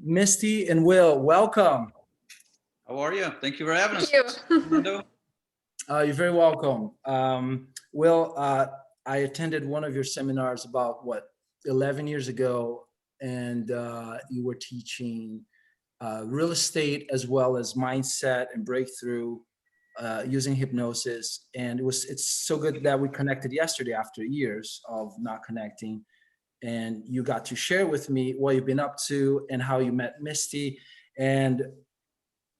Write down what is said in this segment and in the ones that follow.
Misty and Will, welcome. How are you? Thank you for having us. Thank you. Fernando. You're very welcome. Will, I attended one of your seminars about 11 years ago, and you were teaching real estate as well as mindset and breakthrough using hypnosis. And it's so good that we connected yesterday after years of not connecting. And you got to share with me what you've been up to and how you met Misty. And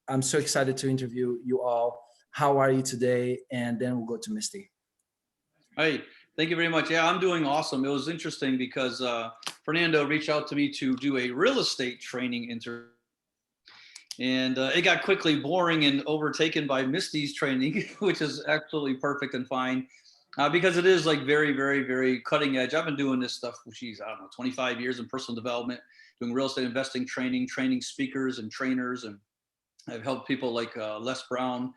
I'm so excited to interview you all. How are you today? And then we'll go to Misty. Hey, thank you very much. Yeah, I'm doing awesome. It was interesting because Fernando reached out to me to do a real estate training interview. And it got quickly boring and overtaken by Misty's training, which is absolutely perfect and fine because it is like very, very, very cutting edge. I've been doing this stuff, geez, I don't know, 25 years in personal development, doing real estate investing training speakers and trainers. And I've helped people like Les Brown,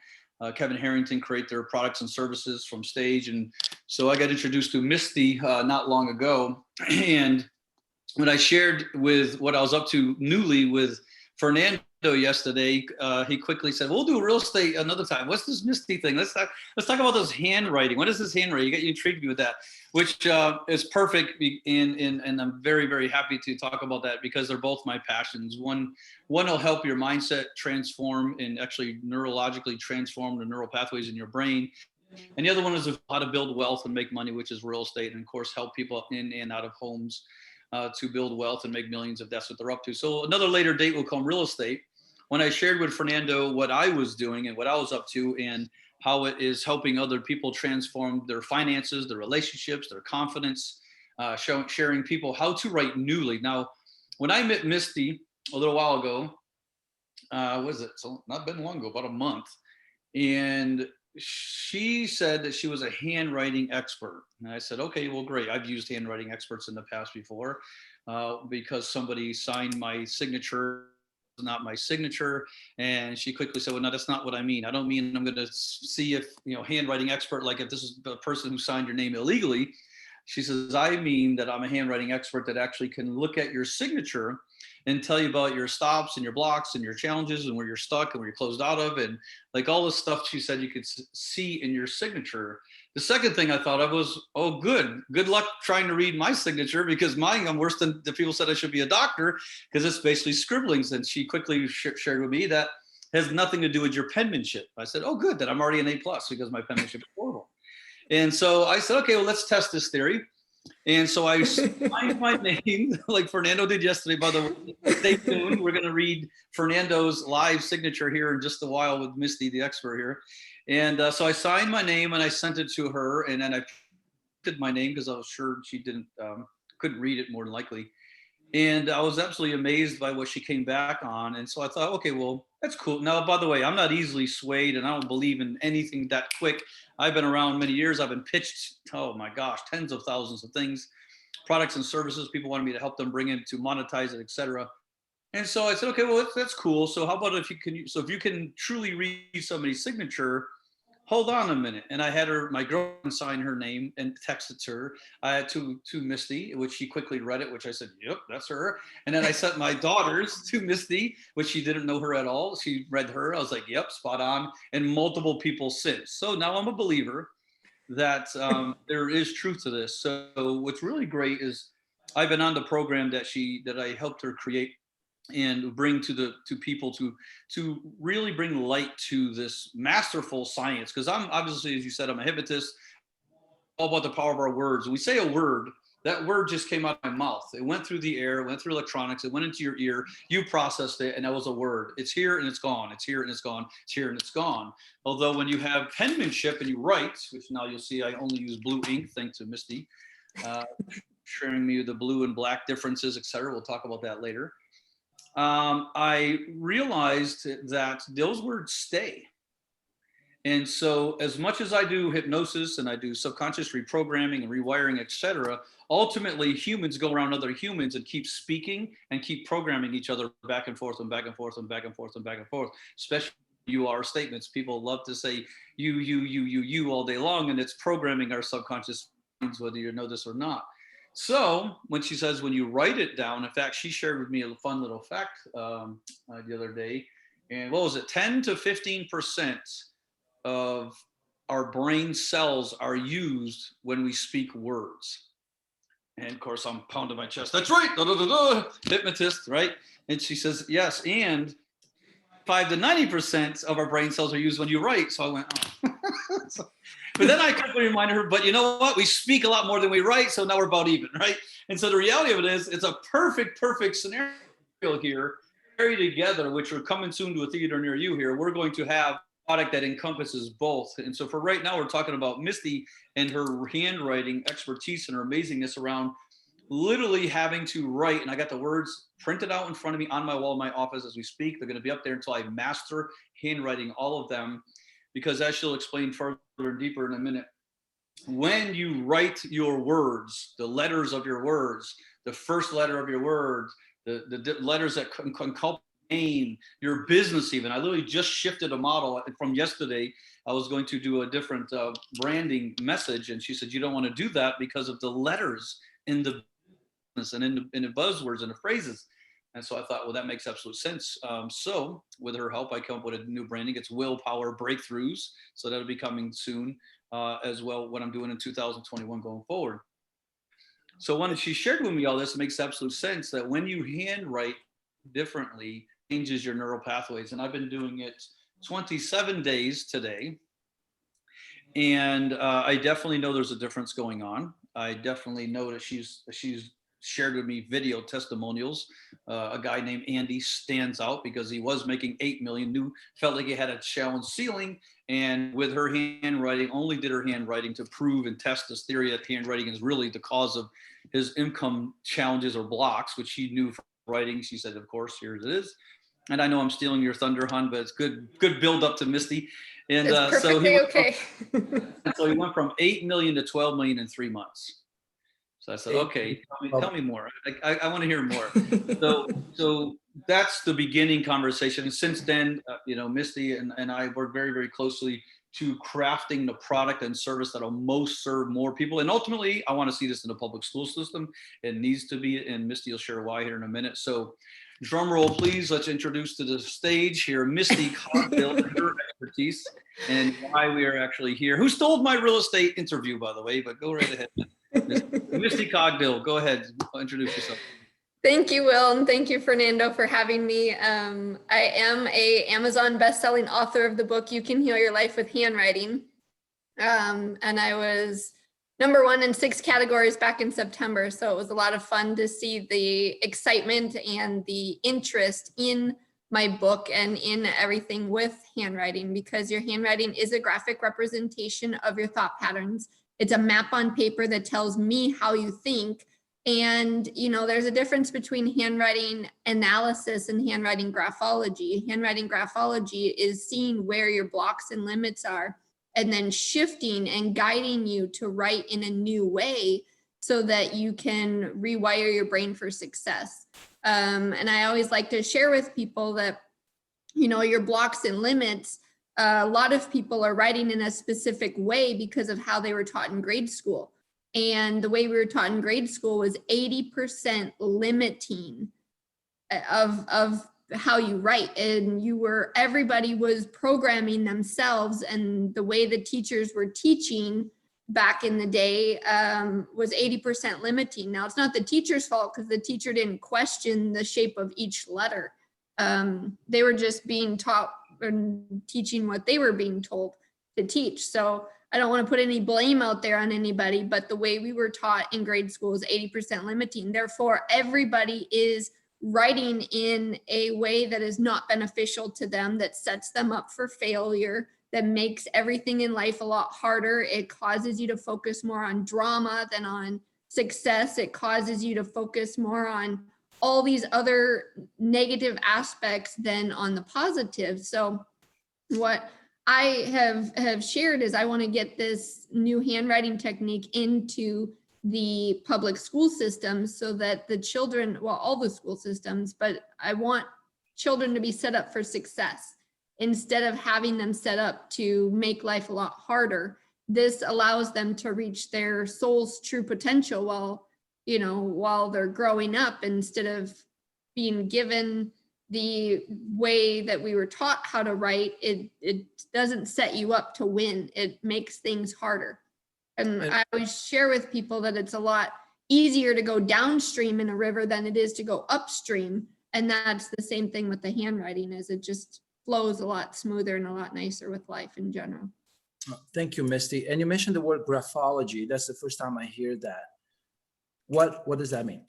Kevin Harrington create their products and services from stage. And so I got introduced to Misty not long ago. And when I shared with what I was up to newly with Fernando yesterday, he quickly said, "We'll do real estate another time. What's this Misty thing? Let's talk about this handwriting. What is this handwriting? You intrigued me with that, which is perfect. And I'm very, very happy to talk about that because they're both my passions. One will help your mindset transform and actually neurologically transform the neural pathways in your brain. And the other one is how to build wealth and make money, which is real estate. And of course, help people in and out of homes to build wealth and make millions if that's what they're up to. So another later date will come real estate. When I shared with Fernando what I was doing and what I was up to and how it is helping other people transform their finances, their relationships, their confidence, sharing people how to write newly. Now, when I met Misty a little while ago, was it? So not been long ago, about a month. And she said that she was a handwriting expert. And I said, okay, well, great. I've used handwriting experts in the past before because somebody signed my signature, not my signature. And she quickly said, well, no, that's not what I mean. I don't mean I'm going to see if, handwriting expert, like if this is the person who signed your name illegally. She says, I mean that I'm a handwriting expert that actually can look at your signature and tell you about your stops and your blocks and your challenges and where you're stuck and where you're closed out of. And like all this stuff she said you could see in your signature. The second thing I thought of was, oh, good luck trying to read my signature because mine, I'm worse than the people said I should be a doctor because it's basically scribblings. And she quickly shared with me that has nothing to do with your penmanship. I said, oh, good, that I'm already an A+ because my penmanship is horrible. And so I said, okay, well, let's test this theory. And so I signed my name like Fernando did yesterday. By the way, stay tuned. We're going to read Fernando's live signature here in just a while with Misty, the expert here. And so I signed my name and I sent it to her. And then I did my name because I was sure she couldn't read it more than likely. And I was absolutely amazed by what she came back on. And so I thought, okay, well, that's cool. Now, by the way, I'm not easily swayed and I don't believe in anything that quick. I've been around many years. I've been pitched, oh my gosh, tens of thousands of things, products and services. People wanted me to help them bring in to monetize it, et cetera. And so I said, okay, well, that's cool. So how about if you can truly read somebody's signature, hold on a minute. And I had my girlfriend sign her name and texted her to Misty, which she quickly read it, which I said, yep, that's her. And then I sent my daughters to Misty, which she didn't know her at all. She read her. I was like, yep, spot on. And multiple people since. So now I'm a believer that there is truth to this. So what's really great is I've been on the program that I helped her create and bring to people to really bring light to this masterful science. Because I'm obviously, as you said, I'm a hypnotist, all about the power of our words. When we say a word, that word just came out of my mouth. It went through the air, it went through electronics, it went into your ear, you processed it, and that was a word. It's here and it's gone. It's here and it's gone. It's here and it's gone. Although when you have penmanship and you write, which now you'll see I only use blue ink, thanks to Misty, sharing me the blue and black differences, etc. We'll talk about that later. I realized that those words stay. And so as much as I do hypnosis and I do subconscious reprogramming and rewiring, et cetera, ultimately humans go around other humans and keep speaking and keep programming each other back and forth and back and forth and back and forth and back and forth, especially you are statements. People love to say you all day long, and it's programming our subconscious minds, whether you know this or not. So when she says, when you write it down, in fact, she shared with me a fun little fact the other day. And what was it? 10 to 15% of our brain cells are used when we speak words. And of course, I'm pounding my chest. That's right. Da, da, da, da. Hypnotist, right? And she says, yes. And 5 to 90% of our brain cells are used when you write. So I went, oh. But then I quickly reminded her, but you know what? We speak a lot more than we write. So now we're about even, right? And so the reality of it is, it's a perfect scenario here, married together, which we're coming soon to a theater near you here. We're going to have product that encompasses both. And so for right now, we're talking about Misty and her handwriting expertise and her amazingness around literally having to write. And I got the words printed out in front of me on my wall in my office as we speak. They're going to be up there until I master handwriting, all of them, because as she'll explain further and deeper in a minute, when you write your words, the letters of your words, the first letter of your words, the letters that encompass name, your business even. I literally just shifted a model from yesterday. I was going to do a different branding message. And she said, you don't want to do that because of the letters in the business and in the buzzwords and the phrases. And so I thought, well, that makes absolute sense. So with her help, I come up with a new branding. It's Willpower Breakthroughs. So that'll be coming soon as well, what I'm doing in 2021 going forward. So when she shared with me all this, it makes absolute sense that when you handwrite differently, changes your neural pathways. And I've been doing it 27 days today. And I definitely know there's a difference going on. I definitely know that she's shared with me video testimonials. A guy named Andy stands out because he was making 8 million, felt like he had a challenge ceiling. And with her handwriting, only did her handwriting to prove and test this theory that handwriting is really the cause of his income challenges or blocks, which he knew from writing. She said, of course, here it is. And I know I'm stealing your thunder, hon, but it's good build up to Misty. And so he went okay. so he went from 8 million to 12 million in 3 months. So I said, okay, tell me more. I want to hear more. So that's the beginning conversation. And since then, Misty and I work very, very closely to crafting the product and service that'll most serve more people. And ultimately, I want to see this in the public school system. It needs to be, and Misty will share why here in a minute. So drum roll, please. Let's introduce to the stage here, Misty Cogdill, her expertise and why we are actually here. Who stole my real estate interview, by the way, but go right ahead. Misty Cogdill, go ahead, introduce yourself. Thank you, Will, and thank you, Fernando, for having me. I am a Amazon best-selling author of the book, You Can Heal Your Life with Handwriting. And I was #1 in 6 categories back in September. So it was a lot of fun to see the excitement and the interest in my book and in everything with handwriting, because your handwriting is a graphic representation of your thought patterns. It's a map on paper that tells me how you think. And, there's a difference between handwriting analysis and handwriting graphology. Handwriting graphology is seeing where your blocks and limits are, and then shifting and guiding you to write in a new way so that you can rewire your brain for success. And I always like to share with people that, your blocks and limits, a lot of people are writing in a specific way because of how they were taught in grade school. And the way we were taught in grade school was 80% limiting of how you write. And everybody was programming themselves. And the way the teachers were teaching back in the day was 80% limiting. Now, it's not the teacher's fault because the teacher didn't question the shape of each letter. They were just being taught and teaching what they were being told to teach. So I don't want to put any blame out there on anybody, but the way we were taught in grade school is 80% limiting. Therefore, everybody is writing in a way that is not beneficial to them, that sets them up for failure, that makes everything in life a lot harder. It causes you to focus more on drama than on success. It causes you to focus more on all these other negative aspects than on the positive. So what I have shared is I want to get this new handwriting technique into the public school systems so that the children, well, all the school systems, but I want children to be set up for success instead of having them set up to make life a lot harder. This allows them to reach their soul's true potential while while they're growing up, instead of being given the way that we were taught how to write. It doesn't set you up to win. It makes things harder. And I always share with people that it's a lot easier to go downstream in a river than it is to go upstream. And that's the same thing with the handwriting, is it just flows a lot smoother and a lot nicer with life in general. Thank you, Misty. And you mentioned the word graphology. That's the first time I hear that. What does that mean?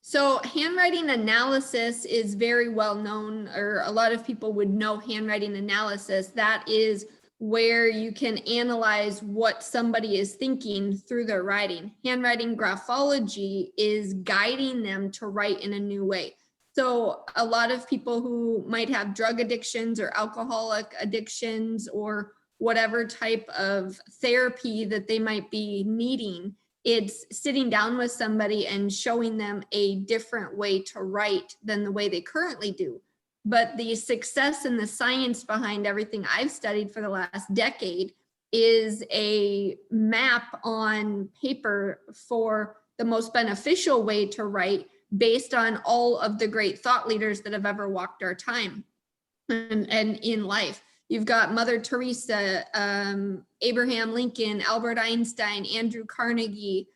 So handwriting analysis is very well known, or a lot of people would know handwriting analysis. That is where you can analyze what somebody is thinking through their writing. Handwriting graphology is guiding them to write in a new way. So a lot of people who might have drug addictions or alcoholic addictions or whatever type of therapy that they might be needing, it's sitting down with somebody and showing them a different way to write than the way they currently do. But the success and the science behind everything I've studied for the last decade is a map on paper for the most beneficial way to write, based on all of the great thought leaders that have ever walked our time and in life. You've got Mother Teresa, Abraham Lincoln, Albert Einstein, Andrew Carnegie,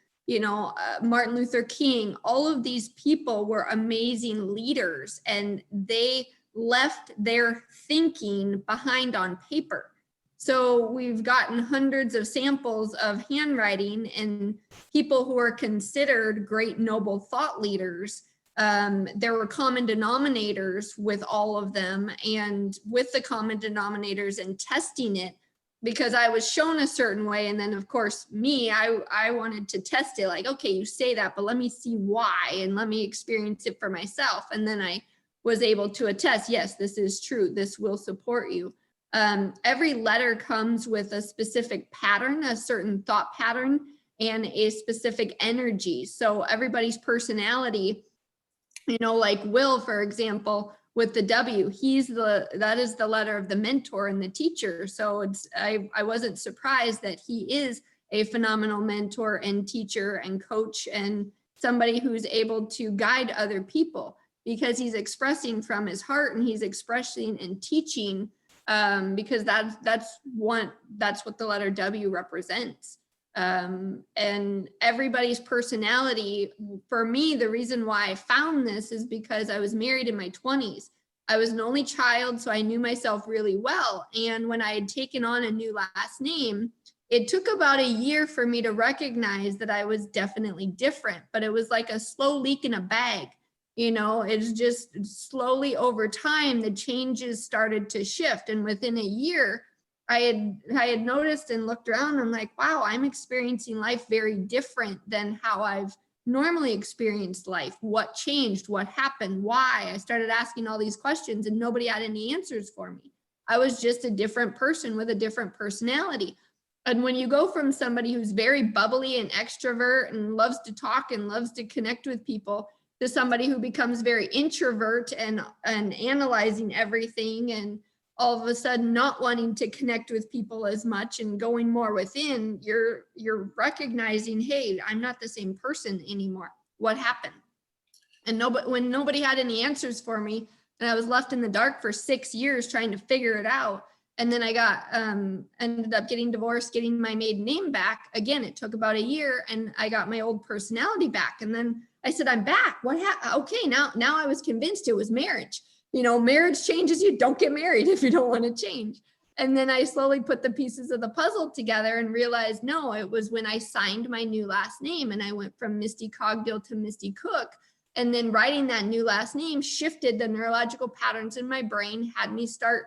Martin Luther King. All of these people were amazing leaders, and they left their thinking behind on paper. So we've gotten hundreds of samples of handwriting, and people who are considered great noble thought leaders. There were common denominators with all of them, and with the common denominators and testing it, because I was shown a certain way. And then of course I wanted to test it, like, okay, you say that, but let me see why, and let me experience it for myself. And then I was able to attest, yes, this is true. This will support you. Every letter comes with a specific pattern, a certain thought pattern, and a specific energy. So everybody's personality, like Will, for example, with the W, that is the letter of the mentor and the teacher. So I wasn't surprised that he is a phenomenal mentor and teacher and coach, and somebody who's able to guide other people, because he's expressing from his heart, and he's expressing and teaching, because that's what the letter W represents. And everybody's personality. For me, the reason why I found this is because I was married in my 20s. I was an only child, so I knew myself really well. And when I had taken on a new last name, it took about a year for me to recognize that I was definitely different, but it was like a slow leak in a bag. It's just slowly over time, the changes started to shift. And within a year, I had noticed and looked around. I'm like, wow, I'm experiencing life very different than how I've normally experienced life. What changed? What happened? Why? I started asking all these questions, and nobody had any answers for me. I was just a different person with a different personality. And when you go from somebody who's very bubbly and extrovert and loves to talk and loves to connect with people, to somebody who becomes very introvert and analyzing everything, and all of a sudden not wanting to connect with people as much and going more within, you're recognizing, hey, I'm not the same person anymore. What happened? And when nobody had any answers for me, and I was left in the dark for 6 years trying to figure it out. And then I ended up getting divorced, getting my maiden name back. Again, it took about a year, and I got my old personality back. And then I said, I'm back. What happened? Okay, now I was convinced it was marriage. Marriage changes you. Don't get married if you don't want to change. And then I slowly put the pieces of the puzzle together and realized, no, it was when I signed my new last name, and I went from Misty Cogdill to Misty Cook. And then writing that new last name shifted the neurological patterns in my brain, had me start,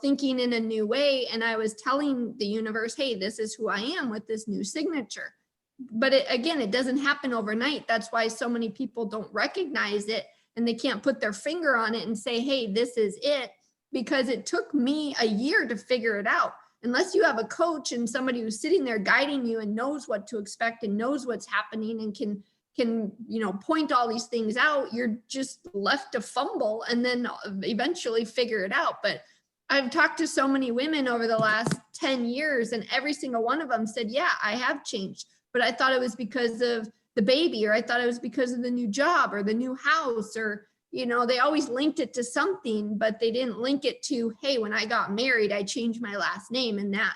thinking in a new way. And I was telling the universe, hey, this is who I am with this new signature. But it doesn't happen overnight. That's why so many people don't recognize it, and they can't put their finger on it and say, hey, this is it, because it took me a year to figure it out. Unless you have a coach and somebody who's sitting there guiding you and knows what to expect and knows what's happening and can point all these things out, you're just left to fumble and then eventually figure it out. But I've talked to so many women over the last 10 years, and every single one of them said, yeah, I have changed. But I thought it was because of the baby, or I thought it was because of the new job or the new house, or, you know, they always linked it to something, but they didn't link it to, hey, when I got married, I changed my last name and that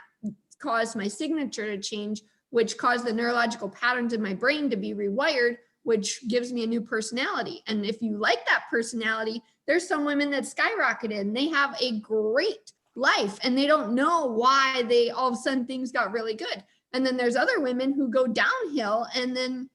caused my signature to change, which caused the neurological patterns in my brain to be rewired, which gives me a new personality. And if you like that personality, there's some women that skyrocketed and they have a great life and they don't know why they all of a sudden things got really good. And then there's other women who go downhill, and then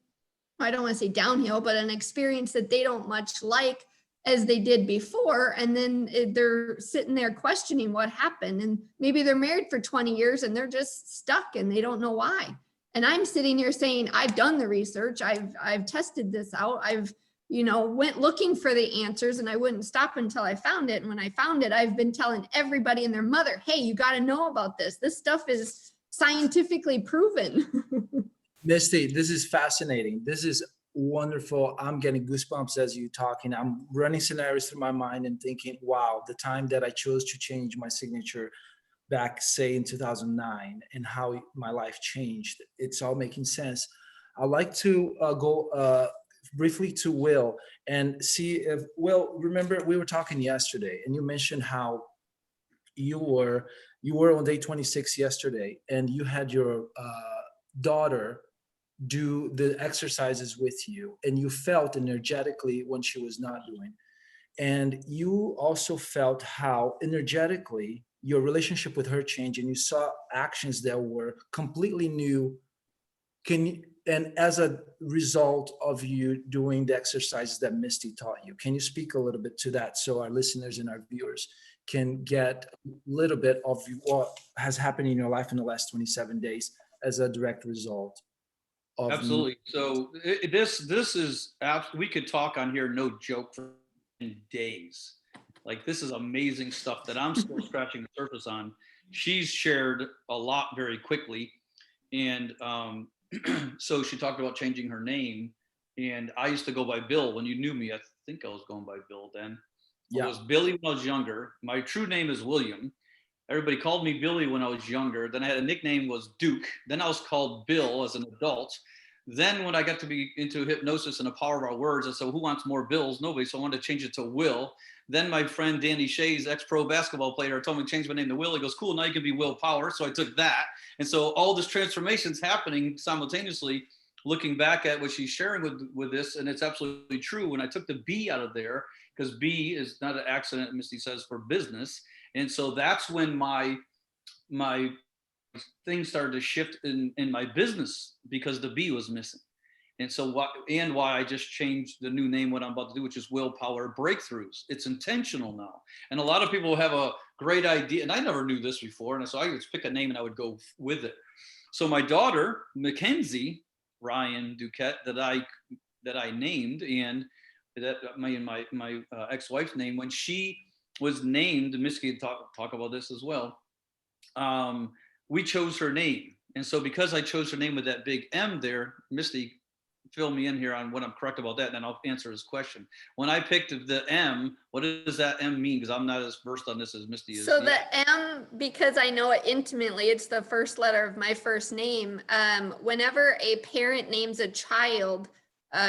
I don't want to say downhill, but an experience that they don't much like as they did before. And then they're sitting there questioning what happened. And maybe they're married for 20 years and they're just stuck and they don't know why. And I'm sitting here saying, I've done the research. I've tested this out. I've, you know, went looking for the answers, and I wouldn't stop until I found it. And when I found it, I've been telling everybody and their mother, hey, you got to know about this. This stuff is scientifically proven. Misty, this is fascinating. This is wonderful. I'm getting goosebumps as you're talking. I'm running scenarios through my mind and thinking, wow, the time that I chose to change my signature back, say, in 2009, and how my life changed. It's all making sense. I'd like to go briefly to Will and see if, Will, remember we were talking yesterday and you mentioned how you were on day 26 yesterday, and you had your daughter do the exercises with you, and you felt energetically when she was not doing. And you also felt how energetically your relationship with her changed, and you saw actions that were completely new. And as a result of you doing the exercises that Misty taught you, can you speak a little bit to that so our listeners and our viewers can get a little bit of what has happened in your life in the last 27 days as a direct result of Absolutely. So this is, we could talk on here, no joke, for days. Like, this is amazing stuff that I'm still scratching the surface on. She's shared a lot very quickly. And so she talked about changing her name. And I used to go by Bill. When you knew me, I think I was going by Bill then. Yeah. I was Billy when I was younger. My true name is William. Everybody called me Billy when I was younger. Then I had a nickname was Duke. Then I was called Bill as an adult. Then when I got to be into hypnosis and the power of our words, I said, who wants more Bills? Nobody. So I wanted to change it to Will. Then my friend Danny Shays, ex-pro basketball player, told me to change my name to Will. He goes, cool, now you can be Willpower. So I took that. And so all this transformation's happening simultaneously, looking back at what she's sharing with this. And it's absolutely true. When I took the B out of there, because B is not an accident, Misty says, for business. And so that's when my things started to shift in my business, because the B was missing. And so why I just changed the new name, what I'm about to do, which is Willpower Breakthroughs. It's intentional now. And a lot of people have a great idea, and I never knew this before. And so I would just pick a name and I would go with it. So my daughter, Mackenzie Ryan Duquette, that I named, and that my ex-wife's name, when she was named, and Misty can talk about this as well, we chose her name. And so because I chose her name with that big M there, Misty, fill me in here on what I'm correct about that, and then I'll answer his question. When I picked the M, what does that M mean? Because I'm not as versed on this as Misty is. So the M, because I know it intimately, it's the first letter of my first name. Whenever a parent names a child,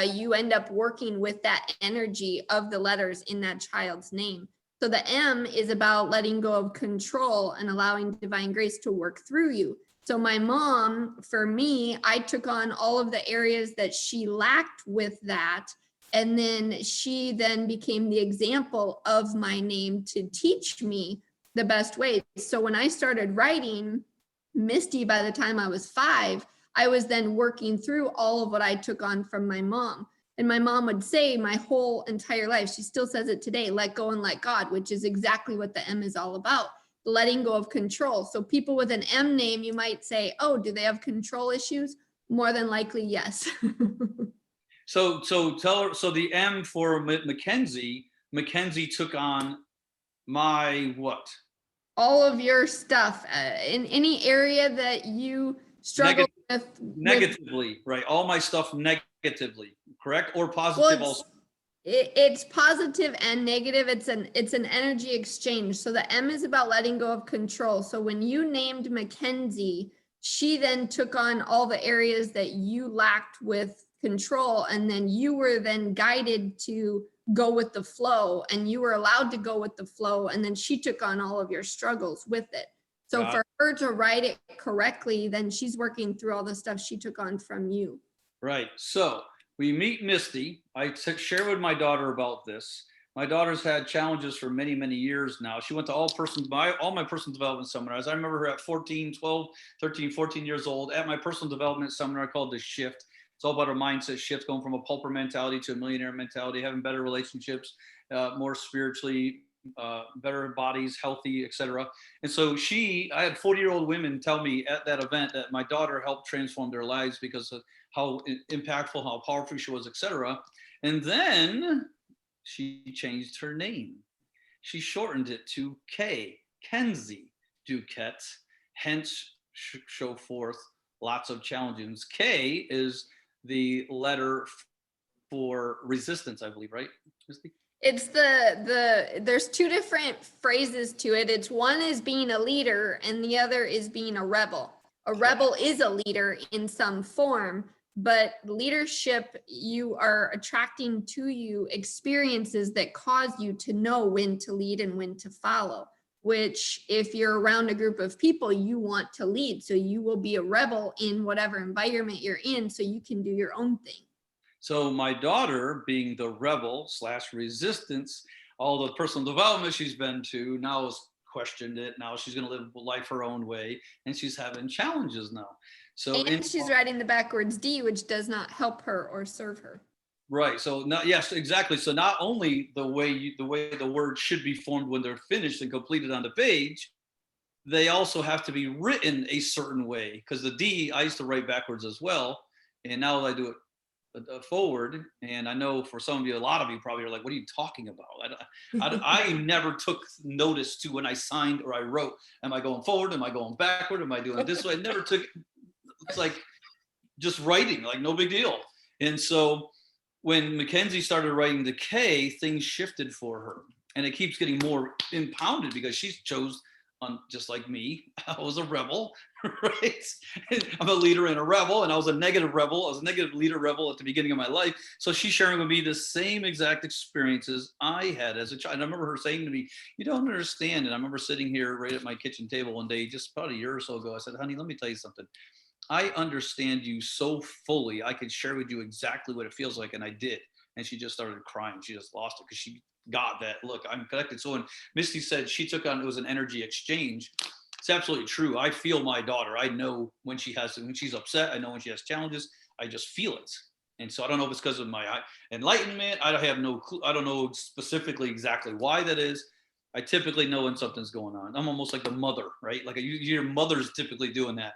you end up working with that energy of the letters in that child's name. So the M is about letting go of control and allowing divine grace to work through you. So my mom, for me, I took on all of the areas that she lacked with that. And then she then became the example of my name to teach me the best way. So when I started writing Misty, by the time I was 5, I was then working through all of what I took on from my mom. And my mom would say my whole entire life, she still says it today, let go and let God, which is exactly what the M is all about. Letting go of control. So people with an M name, you might say, oh, do they have control issues? More than likely, yes. So tell her, so the M for Mackenzie took on my what? All of your stuff in any area that you struggle with. Negatively, right? All my stuff negatively, correct? Or positive also? It's positive and negative. It's an energy exchange. So the M is about letting go of control. So when you named Mackenzie, she then took on all the areas that you lacked with control, and then you were then guided to go with the flow, and you were allowed to go with the flow, and then she took on all of your struggles with it. So for her to write it correctly, then she's working through all the stuff she took on from you. Right. So we meet Misty. I share with my daughter about this. My daughter's had challenges for many, many years now. She went to all my personal development seminars. I remember her at 14, 12, 13, 14 years old at my personal development seminar called The Shift. It's all about a mindset shift, going from a pulper mentality to a millionaire mentality, having better relationships, more spiritually, better bodies, healthy, etc. And so I had 40-year-old women tell me at that event that my daughter helped transform their lives because of how impactful, how powerful she was, etc. And then she changed her name. She shortened it to K, Kenzie Duquette, hence show forth lots of challenges. K is the letter for resistance, I believe, right, Misty? It's there's two different phrases to it. It's one is being a leader and the other is being a rebel. A rebel is a leader in some form, but leadership, you are attracting to you experiences that cause you to know when to lead and when to follow, which if you're around a group of people, you want to lead. So you will be a rebel in whatever environment you're in so you can do your own thing. So my daughter, being the rebel / resistance, all the personal development she's been to, now has questioned it. Now she's going to live life her own way, and she's having challenges now. So and she's writing the backwards D, which does not help her or serve her. Right. So yes, exactly. So not only the way the words should be formed when they're finished and completed on the page, they also have to be written a certain way. Because the D, I used to write backwards as well, and now I do it forward. And I know for some of you, a lot of you probably are like, what are you talking about? I never took notice to when I signed or I wrote, am I going forward? Am I going backward? Am I doing it this way? I never took, it's like just writing, like no big deal. And so when Mackenzie started writing the K, things shifted for her, and it keeps getting more impounded because she chose just like me. I was a rebel, right? I'm a leader and a rebel, and I was a negative rebel. I was a negative leader rebel at the beginning of my life. So she's sharing with me the same exact experiences I had as a child. And I remember her saying to me, you don't understand. And I remember sitting here right at my kitchen table one day, just about a year or so ago, I said, honey, let me tell you something. I understand you so fully. I could share with you exactly what it feels like. And I did. And she just started crying. She just lost it because she got that, look, I'm connected. So when Misty said she took on, it was an energy exchange. It's absolutely true. I feel my daughter. I know when she's upset. I know when she has challenges. I just feel it. And so I don't know if it's because of my enlightenment. I have no clue. I don't know specifically exactly why that is. I typically know when something's going on. I'm almost like the mother, right? Like your mother's typically doing that.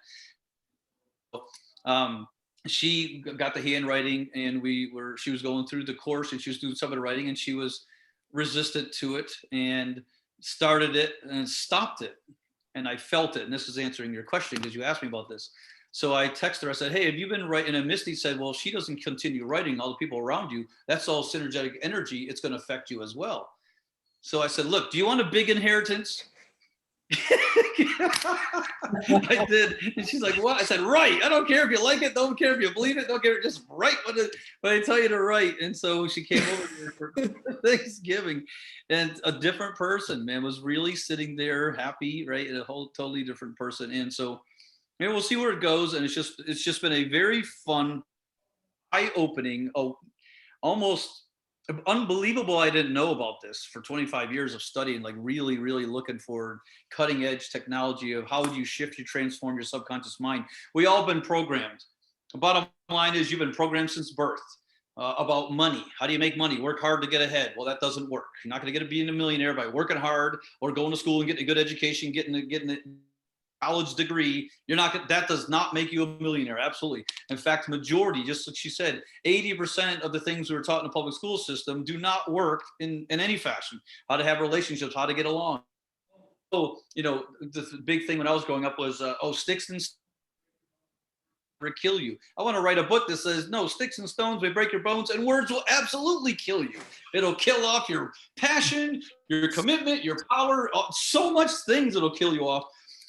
She got the handwriting, and she was going through the course, and she was doing some of the writing, and she was resistant to it and started it and stopped it. And I felt it. And this is answering your question because you asked me about this. So I texted her, I said, hey, have you been writing? And Misty said, well, she doesn't continue writing, all the people around you, that's all synergetic energy. It's going to affect you as well. So I said, look, do you want a big inheritance? I did. And she's like, what? I said, write. I don't care if you like it, don't care if you believe it, don't care, just write what I tell you to write. And so she came over here for Thanksgiving, and a different person, man, was really sitting there happy, right? A whole totally different person. And so we'll see where it goes. And it's just been a very fun, eye-opening, almost unbelievable. I didn't know about this for 25 years of studying, like really, really looking for cutting edge technology of how do you shift, you transform your subconscious mind. We all been programmed. The bottom line is you've been programmed since birth about money. How do you make money? Work hard to get ahead. Well, that doesn't work. You're not going to being a millionaire by working hard or going to school and getting a good education, getting a college degree. That does not make you a millionaire. Absolutely. In fact, majority, just like she said, 80% of the things we were taught in the public school system do not work in any fashion. How to have relationships, how to get along. So, the big thing when I was growing up was, sticks and stones kill you. I want to write a book that says, no, sticks and stones may break your bones, and words will absolutely kill you. It'll kill off your passion, your commitment, your power, so much things it'll kill you off.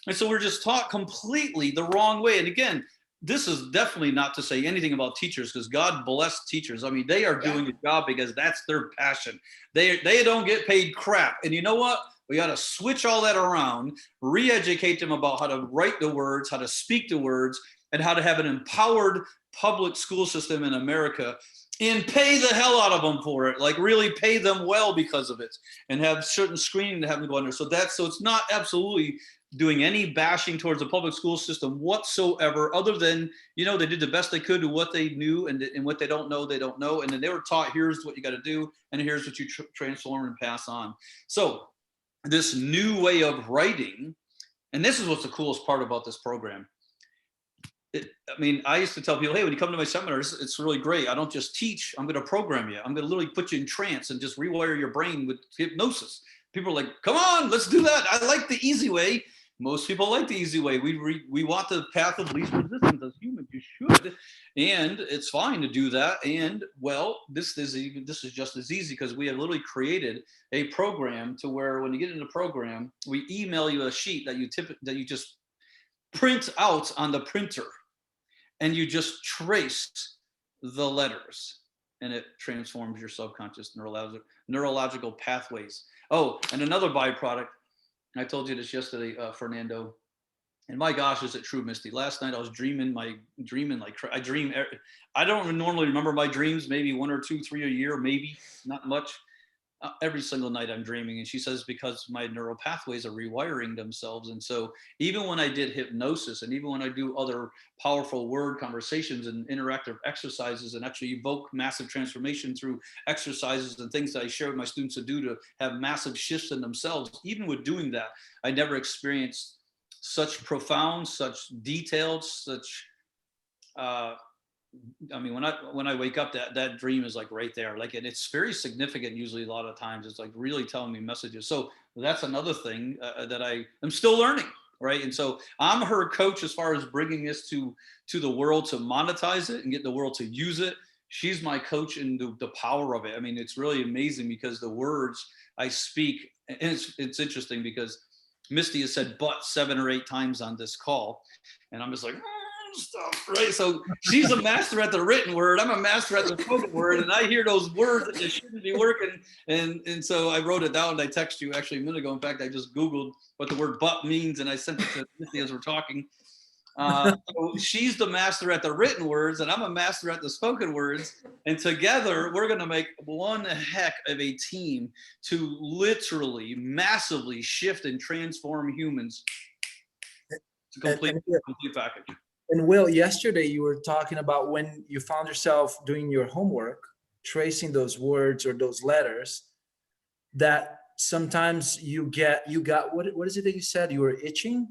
And so we're just taught completely the wrong way. And again, this is definitely not to say anything about teachers, because God bless teachers. I mean, they are doing a job because that's their passion. They don't get paid crap. And you know what? We got to switch all that around, re-educate them about how to write the words, how to speak the words, and how to have an empowered public school system in America, and pay the hell out of them for it. Like really pay them well because of it, and have certain screening to have them go under. So it's not absolutely doing any bashing towards the public school system whatsoever, other than, you know, they did the best they could with what they knew, and what they don't know, they don't know. And then they were taught, here's what you got to do, and here's what you transform and pass on. So this new way of writing, and this is what's the coolest part about this program. I mean, I used to tell people, hey, when you come to my seminars, it's really great. I don't just teach, I'm going to program you. I'm going to literally put you in trance and just rewire your brain with hypnosis. People are like, come on, let's do that. I like the easy way. Most people like the easy way. We want the path of least resistance as humans. You should, and it's fine to do that. And well, this is just as easy, because we have literally created a program to where when you get into the program, we email you a sheet that you just print out on the printer, and you just trace the letters, and it transforms your subconscious neurological pathways. Oh, and another byproduct. I told you this yesterday, Fernando, and my gosh, is it true, Misty? Last night I was dreaming like I dream. I don't normally remember my dreams, maybe 1 or 2, 3 a year, maybe not much. Every single night I'm dreaming. And she says, because my neural pathways are rewiring themselves. And so even when I did hypnosis, and even when I do other powerful word conversations and interactive exercises, and actually evoke massive transformation through exercises and things that I share with my students to do to have massive shifts in themselves, even with doing that, I never experienced such profound, such detailed, such I mean, when I wake up, that dream is like right there, like, and it's very significant. Usually, a lot of times, it's like really telling me messages. So that's another thing that I am still learning, right? And so I'm her coach as far as bringing this to the world to monetize it and get the world to use it. She's my coach in the power of it. I mean, it's really amazing, because the words I speak, and it's interesting because Misty has said "but" 7 or 8 times on this call, and I'm just like, stuff, right? So she's a master at the written word, I'm a master at the spoken word, and I hear those words that you shouldn't be working, and so I wrote it down, and I texted you actually a minute ago. In fact, I just Googled what the word "but" means, and I sent it to Misty as we're talking. So she's the master at the written words, and I'm a master at the spoken words, and together we're going to make one heck of a team to literally massively shift and transform humans. It's a complete package. And Will, yesterday you were talking about when you found yourself doing your homework, tracing those words or those letters, that sometimes you got, what is it that you said? You were itching?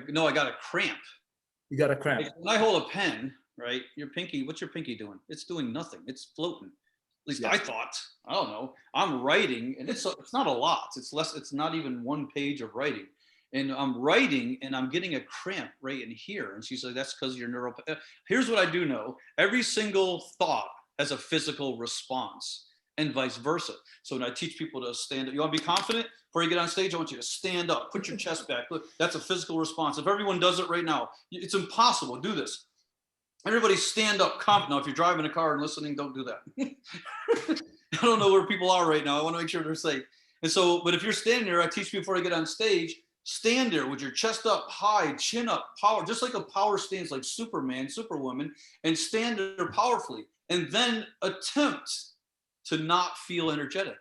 No, I got a cramp. You got a cramp. When I hold a pen, right, your pinky, what's your pinky doing? It's doing nothing. It's floating. At least I thought. I don't know. I'm writing, and it's not a lot. It's not even 1 page of writing. And I'm writing, and I'm getting a cramp right in here. And she's like, that's because your neural. Here's what I do know. Every single thought has a physical response, and vice versa. So when I teach people to stand up, you want to be confident before you get on stage, I want you to stand up, put your chest back. Look, that's a physical response. If everyone does it right now, it's impossible. Do this. Everybody stand up confident. Now, if you're driving a car and listening, don't do that. I don't know where people are right now. I want to make sure they're safe. And so, but if you're standing there, I teach people before I get on stage, stand there with your chest up high, chin up, power, just like a power stance, like Superman, Superwoman, and stand there powerfully. And then attempt to not feel energetic.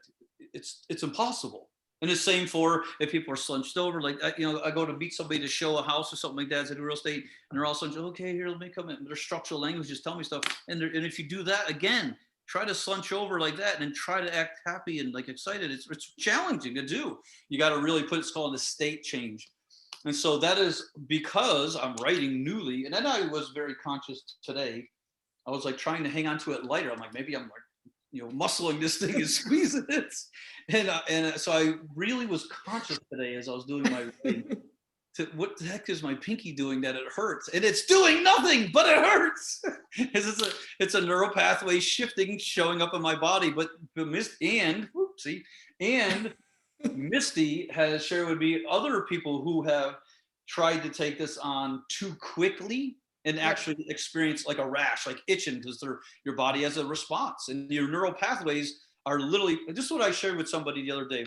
It's impossible. And the same for if people are slunched over, like, you know, I go to meet somebody to show a house or something like that, as I do real estate, and they're all slunched, okay, here, let me come in. Their structural language just tell me stuff. And if you do that again, try to slunch over like that, and then try to act happy and like excited. It's challenging to do. You got to really it's called a state change. And so that is because I'm writing newly. And then I was very conscious today. I was like trying to hang on to it lighter. I'm like, maybe I'm like, you know, muscling this thing and squeezing it. And so I really was conscious today as I was doing my writing. What the heck is my pinky doing that it hurts? And it's doing nothing, but it hurts. It's a neural pathway shifting, showing up in my body. But Misty has shared with me other people who have tried to take this on too quickly and actually experience like a rash, like itching, because your body has a response, and your neural pathways are literally, this is what I shared with somebody the other day.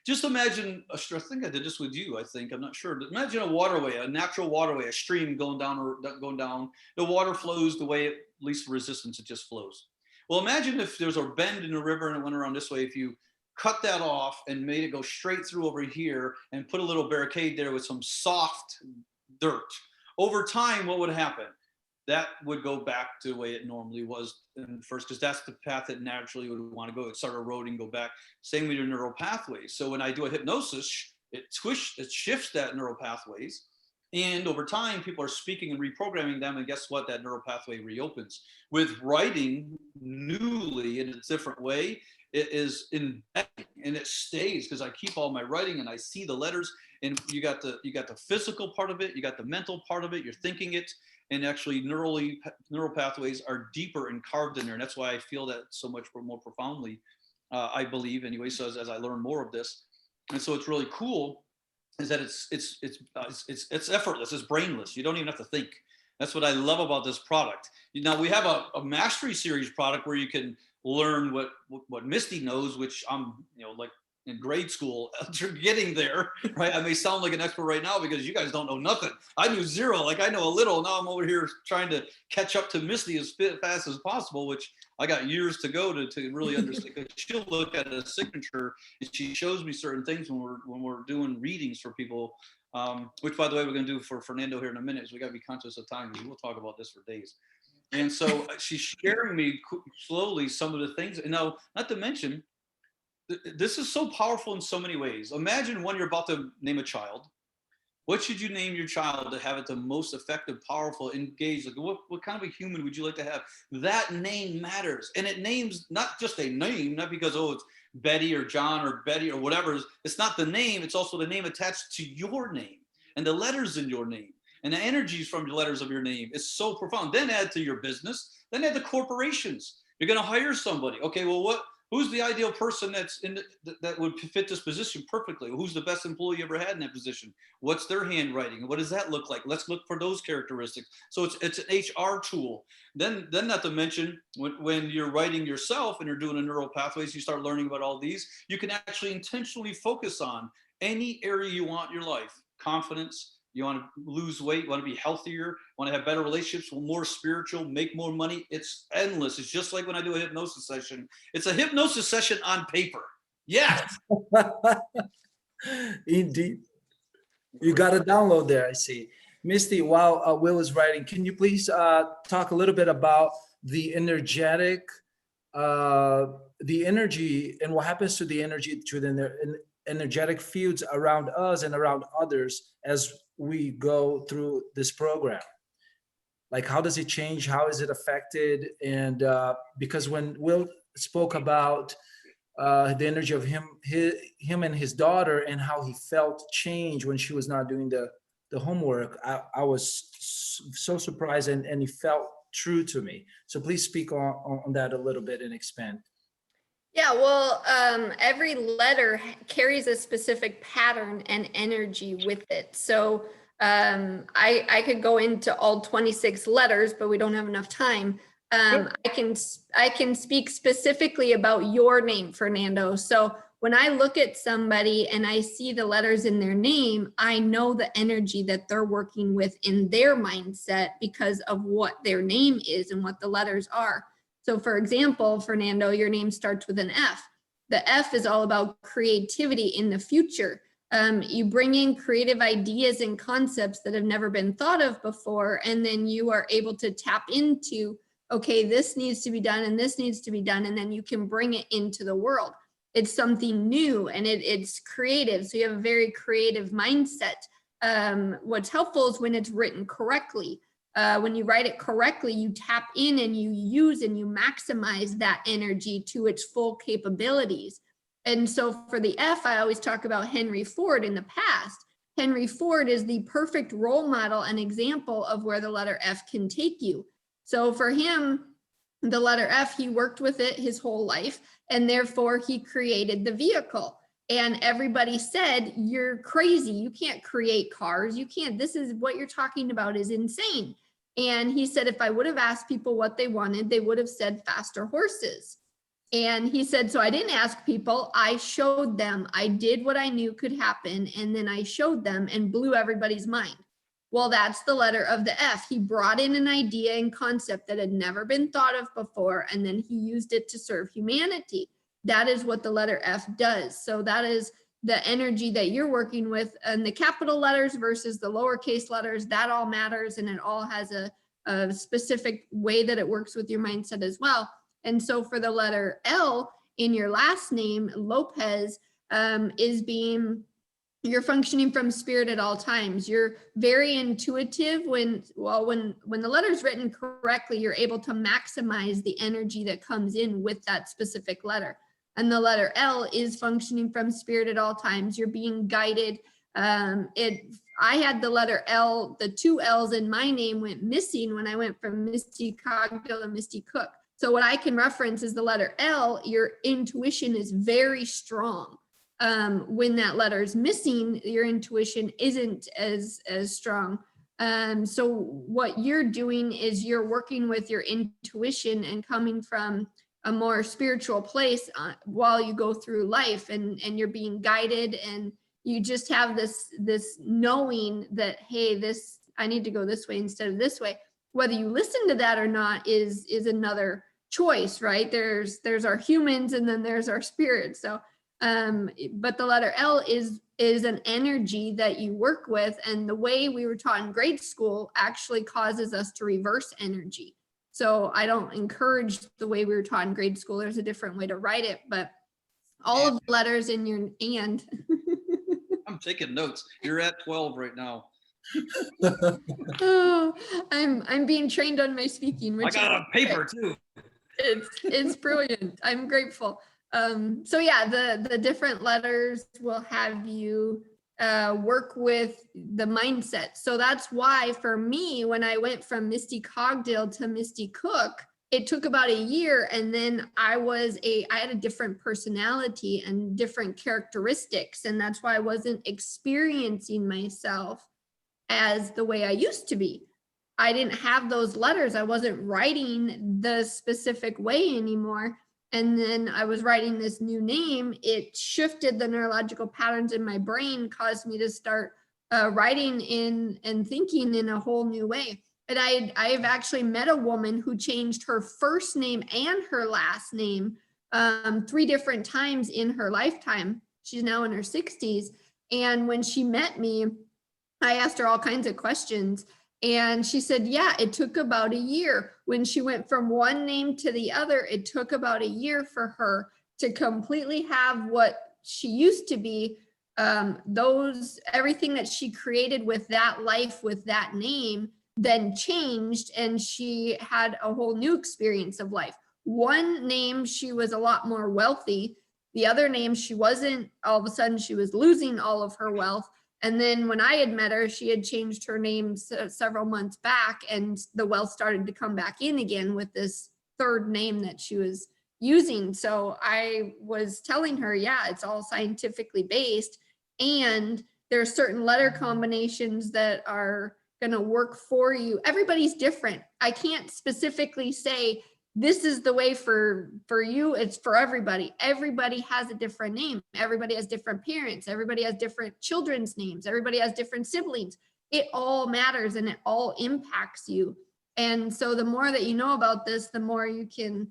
Just imagine, I think I did this with you, I think, I'm not sure. But imagine a waterway, a natural waterway, a stream going down or going down. The water flows the way it least resistance, it just flows. Well, imagine if there's a bend in the river and it went around this way. If you cut that off and made it go straight through over here and put a little barricade there with some soft dirt. Over time, what would happen? That would go back to the way it normally was in first, because that's the path that naturally would want to go. It start eroding, go back. Same with your neural pathways. So when I do a hypnosis, it shifts that neural pathways. And over time, people are speaking and reprogramming them. And guess what? That neural pathway reopens. With writing newly in a different way, it is embedding and it stays, because I keep all my writing and I see the letters. And you got the physical part of it, you got the mental part of it, you're thinking it. And actually neural pathways are deeper and carved in there. And that's why I feel that so much more profoundly, I believe anyway. So as I learn more of this, and so it's really cool is that it's effortless, it's brainless. You don't even have to think. That's what I love about this product. Now we have a mastery series product where you can learn what Misty knows, which I'm, like in grade school, getting there, right? I may sound like an expert right now because you guys don't know nothing. I knew zero, like I know a little. Now I'm over here trying to catch up to Misty as fast as possible, which I got years to go to really understand. Because she'll look at a signature and she shows me certain things when we're doing readings for people. Which, by the way, we're going to do for Fernando here in a minute. So we got to be conscious of time. We'll talk about this for days. And so she's sharing me slowly some of the things. And now, not to mention, this is so powerful in so many ways. Imagine when you're about to name a child. What should you name your child to have it the most effective, powerful, engaged? Like what kind of a human would you like to have? That name matters. And it names not just a name, not because, it's Betty or John or Betty or whatever. It's not the name. It's also the name attached to your name and the letters in your name and the energies from the letters of your name. It's so profound. Then add to your business. Then add the corporations. You're going to hire somebody. Okay, well, who's the ideal person that would fit this position perfectly? Who's the best employee you ever had in that position? What's their handwriting? What does that look like? Let's look for those characteristics. So it's an HR tool. Then not to mention when you're writing yourself and you're doing a neural pathways, you start learning about all these. You can actually intentionally focus on any area you want in your life. Confidence. You want to lose weight, you want to be healthier, want to have better relationships, more spiritual, make more money. It's endless. It's just like when I do a hypnosis session. It's a hypnosis session on paper. Yes. Indeed. You got a download there, I see. Misty, while Will is writing, can you please talk a little bit about the energetic, the energy and what happens to the energy through the energetic fields around us and around others as we go through this program? Like, how does it change? How is it affected? And because when Will spoke about the energy of him and his daughter and how he felt change when she was not doing the homework, I was so surprised and it felt true to me. So please speak on that a little bit and expand. Yeah, well, every letter carries a specific pattern and energy with it. So I could go into all 26 letters, but we don't have enough time. I can speak specifically about your name, Fernando. So when I look at somebody and I see the letters in their name, I know the energy that they're working with in their mindset because of what their name is and what the letters are. So for example, Fernando, your name starts with an F. The F is all about creativity in the future. You bring in creative ideas and concepts that have never been thought of before, and then you are able to tap into, okay, this needs to be done and this needs to be done, and then you can bring it into the world. It's something new and it's creative. So you have a very creative mindset. What's helpful is when it's written correctly. When you write it correctly, you tap in and you use and you maximize that energy to its full capabilities. And so for the F, I always talk about Henry Ford in the past. Henry Ford is the perfect role model and example of where the letter F can take you. So for him, the letter F, he worked with it his whole life, and therefore he created the vehicle. And everybody said, you're crazy. You can't create cars. You can't. This is what you're talking about is insane. And he said, if I would have asked people what they wanted, they would have said faster horses. And he said, so I didn't ask people, I showed them. I did what I knew could happen. And then I showed them and blew everybody's mind. Well, that's the letter of the F. He brought in an idea and concept that had never been thought of before, and then he used it to serve humanity. That is what the letter F does. So that is the energy that you're working with, and the capital letters versus the lowercase letters, that all matters, and it all has a specific way that it works with your mindset as well. And so for the letter L in your last name, Lopez, is being, you're functioning from spirit at all times. You're very intuitive when the letter's written correctly, you're able to maximize the energy that comes in with that specific letter. And the letter L is functioning from spirit at all times. You're being guided. I had the letter L, the 2 L's in my name went missing when I went from Misty Cogdill to Misty Cook. So what I can reference is the letter L, your intuition is very strong. When that letter is missing, your intuition isn't as strong. So what you're doing is you're working with your intuition and coming from a more spiritual place while you go through life, and you're being guided, and you just have this knowing that, hey, I need to go this way instead of this way. Whether you listen to that or not is another choice, right? There's our humans, and then there's our spirit. So but the letter L is an energy that you work with, and the way we were taught in grade school actually causes us to reverse energy. So I don't encourage the way we were taught in grade school. There's a different way to write it, but all of the letters in your and. I'm taking notes. You're at 12 right now. Oh, I'm being trained on my speaking, which I got a paper too. It's brilliant. I'm grateful. So yeah, the different letters will have you work with the mindset. So that's why for me, when I went from Misty Cogdill to Misty Cook, it took about a year, and then I had a different personality and different characteristics, and that's why I wasn't experiencing myself as the way I used to be. I didn't have those letters. I wasn't writing the specific way anymore. And then I was writing this new name. It shifted the neurological patterns in my brain, caused me to start writing in and thinking in a whole new way. And I've actually met a woman who changed her first name and her last name 3 different times in her lifetime. She's now in her 60s. And when she met me, I asked her all kinds of questions. And she said, yeah, it took about a year. When she went from one name to the other, it took about a year for her to completely have what she used to be. Everything that she created with that life, with that name, then changed, and she had a whole new experience of life. One name, she was a lot more wealthy. The other name, she wasn't. All of a sudden, she was losing all of her wealth. And then when I had met her, she had changed her name several months back, and the wealth started to come back in again with this third name that she was using. So I was telling her, yeah, it's all scientifically based, and there are certain letter combinations that are going to work for you. Everybody's different. I can't specifically say this is the way for you. It's for everybody. Everybody has a different name. Everybody has different parents. Everybody has different children's names. Everybody has different siblings. It all matters, and it all impacts you. And so the more that you know about this, the more you can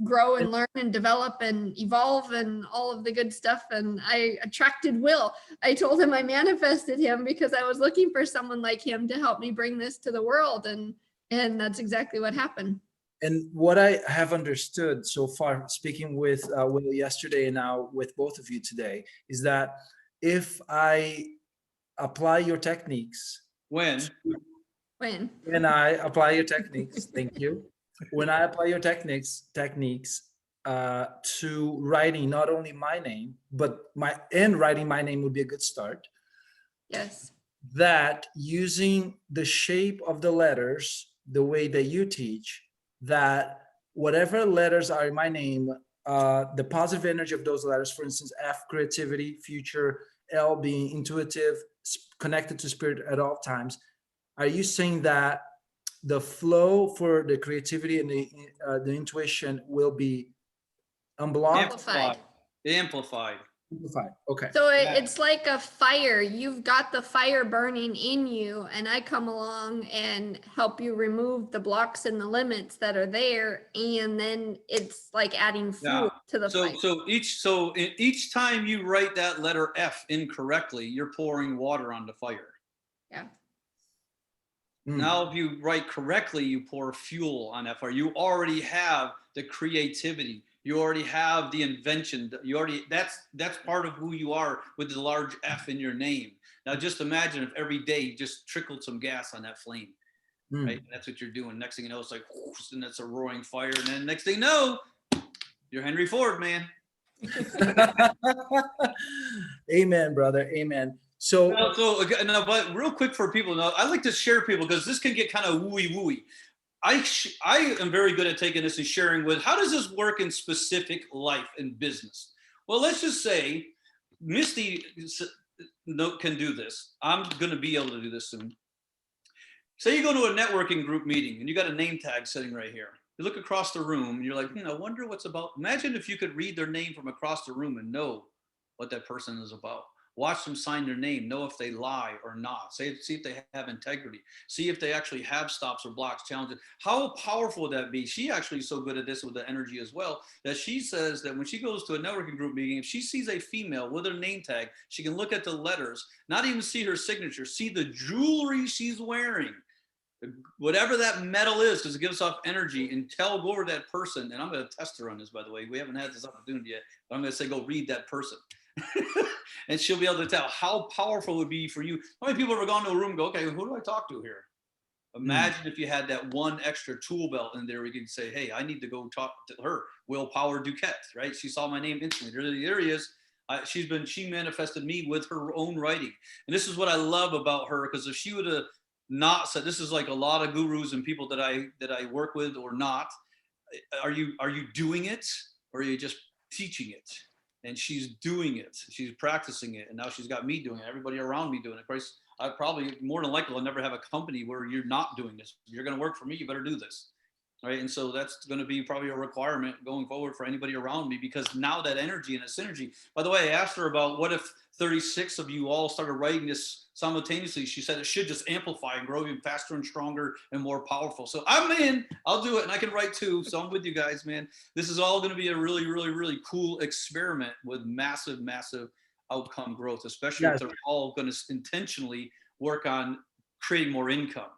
grow and learn and develop and evolve and all of the good stuff. And I attracted Will. I told him I manifested him because I was looking for someone like him to help me bring this to the world. And that's exactly what happened. And what I have understood so far, speaking with Will yesterday and now with both of you today, is that if I apply your techniques, When I apply your techniques, thank you. When I apply your techniques to writing not only my name, but writing my name would be a good start. Yes. That using the shape of the letters, the way that you teach, that whatever letters are in my name, the positive energy of those letters, for instance, F, creativity, future, L being intuitive, connected to spirit at all times. Are you saying that the flow for the creativity and the intuition will be unblocked. Amplified. Amplified. Amplified. Okay. So it's like a fire. You've got the fire burning in you, and I come along and help you remove the blocks and the limits that are there, and then it's like adding fuel to the fire. So each time you write that letter F incorrectly, you're pouring water on the fire. Yeah. Now, if you write correctly, you pour fuel on that fire. You already have the creativity. You already have the invention. That's part of who you are with the large F in your name. Now, just imagine if every day you just trickled some gas on that flame, right? And that's what you're doing. Next thing you know, it's like, whoosh, and it's a roaring fire. And then next thing you know, you're Henry Ford, man. Amen, brother. Amen. So but real quick for people, now I like to share people because this can get kind of wooey. I am very good at taking this and sharing with how does this work in specific life and business. Well, let's just say Misty can do this. I'm going to be able to do this soon. Say you go to a networking group meeting and you got a name tag sitting right here. You look across the room and you're like, I wonder what's about. Imagine if you could read their name from across the room and know what that person is about. Watch them sign their name, know if they lie or not. See if they have integrity. See if they actually have stops or blocks, challenges. How powerful would that be? She actually is so good at this with the energy as well, that she says that when she goes to a networking group meeting, if she sees a female with her name tag, she can look at the letters, not even see her signature, see the jewelry she's wearing, whatever that metal is, because it gives off energy, and go over that person. And I'm going to test her on this, by the way. We haven't had this opportunity yet, but I'm going to say, go read that person. And she'll be able to tell how powerful it would be for you. How many people have gone to a room and go, okay, who do I talk to here? Imagine if you had that one extra tool belt in there where you could say, hey, I need to go talk to her. Willpower Duquette, right? She saw my name instantly. There he is. She manifested me with her own writing. And this is what I love about her, because if she would have not said, this is like a lot of gurus and people that I work with or not. Are you doing it, or are you just teaching it? And she's doing it. She's practicing it. And now she's got me doing it. Everybody around me doing it. Christ, I probably more than likely will never have a company where you're not doing this. If you're going to work for me, you better do this. Right. And so that's going to be probably a requirement going forward for anybody around me, because now that energy and that synergy. By the way, I asked her about what if 36 of you all started writing this simultaneously. She said it should just amplify and grow even faster and stronger and more powerful. So I'm in, I'll do it. And I can write too. So I'm with you guys, man. This is all going to be a really, really, really cool experiment with massive, massive outcome growth, especially if they're all going to intentionally work on creating more income,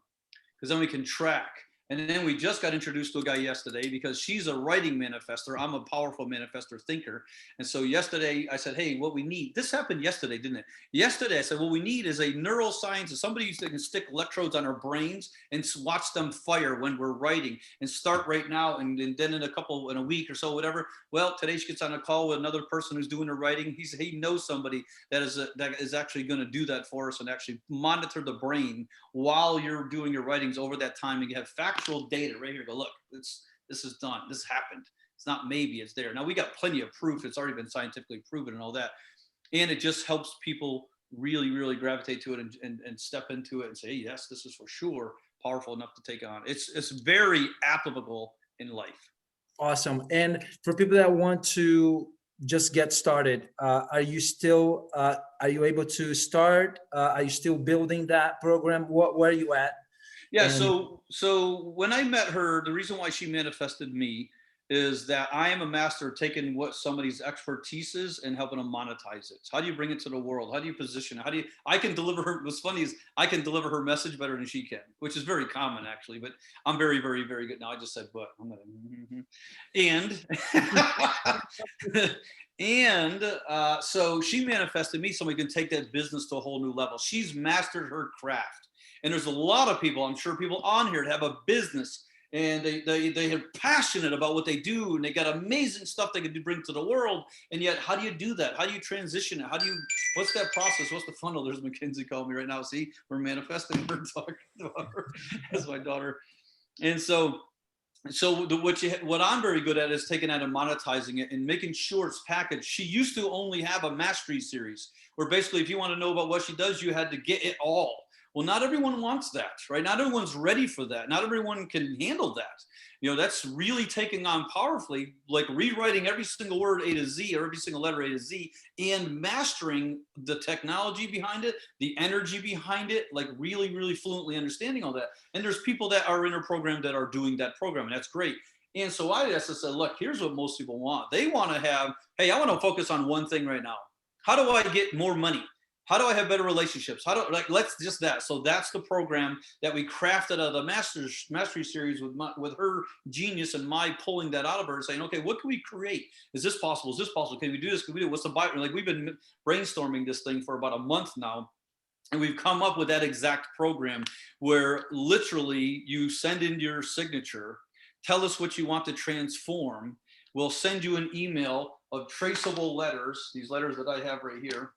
because then we can track. And then we just got introduced to a guy yesterday, because she's a writing manifestor. I'm a powerful manifestor thinker. And so yesterday I said, hey, what we need, this happened yesterday, didn't it? Yesterday I said, what we need is a neuroscience, somebody that can stick electrodes on our brains and watch them fire when we're writing, and start right now. And then in a week or so, whatever. Well, today she gets on a call with another person who's doing her writing. He knows somebody that is actually going to do that for us and actually monitor the brain while you're doing your writings over that time. And you have factual data right here. Go, look, this is done. This happened. It's not maybe, it's there. Now we got plenty of proof. It's already been scientifically proven and all that. And it just helps people really, really gravitate to it and step into it and say, hey, yes, this is for sure powerful enough to take on. It's very applicable in life. Awesome. And for people that want to just get started, are you able to start? Are you still building that program? Where are you at? Yeah. So when I met her, the reason why she manifested me is that I am a master of taking what somebody's expertise is and helping them monetize it. How do you bring it to the world? How do you position it? I can deliver her, what's funny is I can deliver her message better than she can, which is very common actually, but I'm very, very, very good. Now I just said, but I'm gonna, so she manifested me so we can take that business to a whole new level. She's mastered her craft. And there's a lot of people, I'm sure people on here that have a business, and they are passionate about what they do, and they got amazing stuff they can bring to the world. And yet, how do you do that? How do you transition it? What's that process? What's the funnel? There's Mackenzie calling me right now. See, we're manifesting. We're talking about her as my daughter. And so what I'm very good at is taking that and monetizing it and making sure it's packaged. She used to only have a mastery series where basically if you want to know about what she does, you had to get it all. Well, not everyone wants that, right? Not everyone's ready for that. Not everyone can handle that. That's really taking on powerfully, like rewriting every single word A to Z, or every single letter A to Z, and mastering the technology behind it, the energy behind it, like really, really fluently understanding all that. And there's people that are in a program that are doing that program, and that's great. And so I just said, look, here's what most people want. They want to have, hey, I want to focus on one thing right now. How do I get more money? How do I have better relationships? Let's just that. So that's the program that we crafted out of the mastery series with her genius and my pulling that out of her and saying, okay, what can we create? Is this possible? Is this possible? Can we do this? Can we do it? What's the Bible? Like, we've been brainstorming this thing for about a month now. And we've come up with that exact program where literally you send in your signature, tell us what you want to transform. We'll send you an email of traceable letters, these letters that I have right here.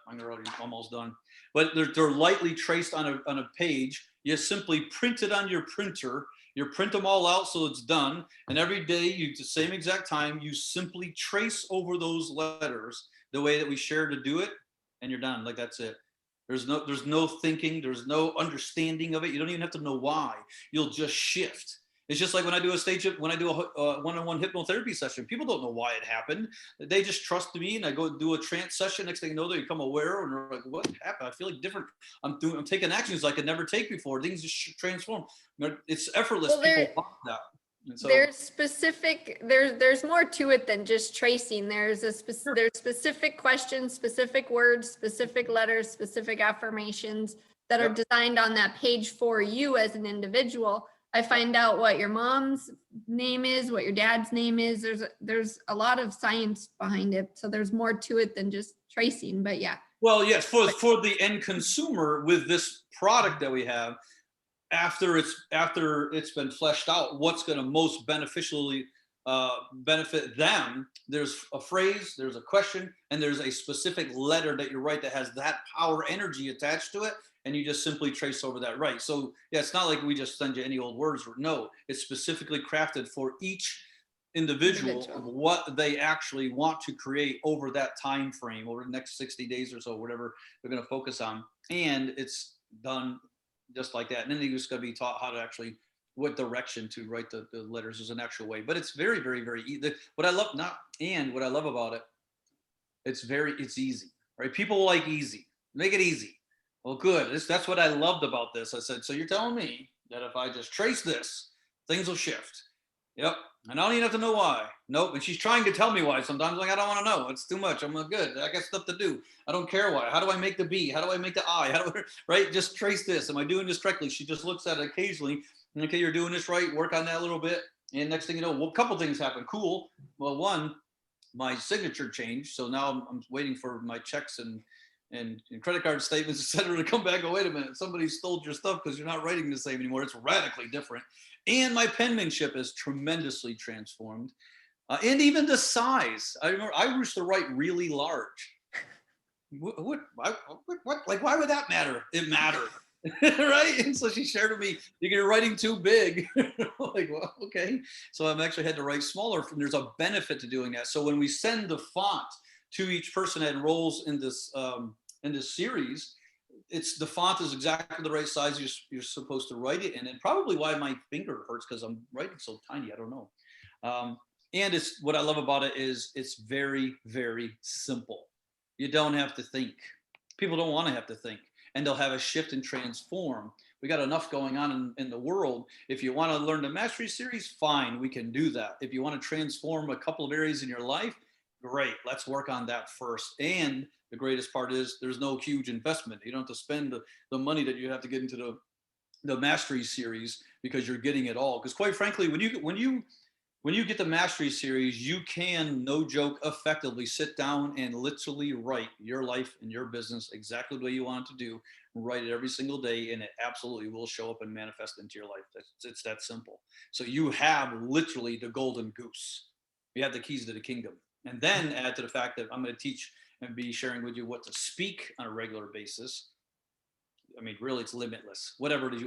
I'm already almost done, but they're lightly traced on a page. You simply print it on your printer. You print them all out so it's done. And every day, the same exact time, you simply trace over those letters the way that we share to do it, and you're done. Like, that's it. There's no thinking. There's no understanding of it. You don't even have to know why. You'll just shift. It's just like when I do a one-on-one hypnotherapy session. People don't know why it happened. They just trust me, and I go do a trance session. Next thing you know, they become aware, and they're like, "What happened? I feel like different. I'm taking actions I could never take before. Things just transform. It's effortless." Well, people want that. And so, there's more to it than just tracing. There's specific questions, specific words, specific letters, specific affirmations that are designed on that page for you as an individual. I find out what your mom's name is, what your dad's name is. There's a lot of science behind it. So there's more to it than just tracing, but yeah. well, yes, for the end consumer with this product that we have, after it's been fleshed out, what's going to most beneficially benefit them, there's a phrase, there's a question, and there's a specific letter that you write that has that power energy attached to it, and you just simply trace over that, right? So yeah, it's not like we just send you any old words. No, it's specifically crafted for each individual of what they actually want to create over that time frame, over the next 60 days or so, whatever they're going to focus on. And it's done just like that. And then they just got to be taught how to actually, what direction to write the letters is an actual way. But it's very, very, very easy. What I love about it, it's easy, right? People like easy. Make it easy. Well, good. That's what I loved about this. I said, so you're telling me that if I just trace this, things will shift. Yep. And I don't even have to know why. Nope. And she's trying to tell me why. Sometimes, like, I don't want to know. It's too much. I'm like, good. I got stuff to do. I don't care why. How do I make the B? How do I make the I? Right? Just trace this. Am I doing this correctly? She just looks at it occasionally. Okay, you're doing this right. Work on that a little bit. And next thing you know, well, a couple things happen. Cool. Well, one, my signature changed. So now I'm waiting for my checks and credit card statements, et cetera, to come back. Oh, wait a minute, somebody stole your stuff because you're not writing the same anymore. It's radically different. And my penmanship is tremendously transformed. And even the size. I remember I used to write really large. What? Like, why would that matter? It mattered. Right? And so she shared with me, you're writing too big. Like, well, okay. So I'm actually had to write smaller. There's a benefit to doing that. So when we send the font to each person that enrolls in this series, the font is exactly the right size you're supposed to write it in, and probably why my finger hurts because I'm writing so tiny. I don't know. And it's what I love about it is it's very, very simple. You don't have to think. People don't want to have to think, and they'll have a shift and transform. We got enough going on in the world. If you want to learn the mastery series, fine, we can do that. If you want to transform a couple of areas in your life, great, let's work on that first. And the greatest part is there's no huge investment. You don't have to spend the money that you have to get into the mastery series because you're getting it all. Because quite frankly, when you get the mastery series, you can, no joke, effectively sit down and literally write your life and your business exactly the way you want it to do. Write it every single day, and it absolutely will show up and manifest into your life. It's that simple. So you have literally the golden goose. You have the keys to the kingdom. And then add to the fact that I'm going to teach and be sharing with you what to speak on a regular basis. I mean, really, it's limitless. Whatever it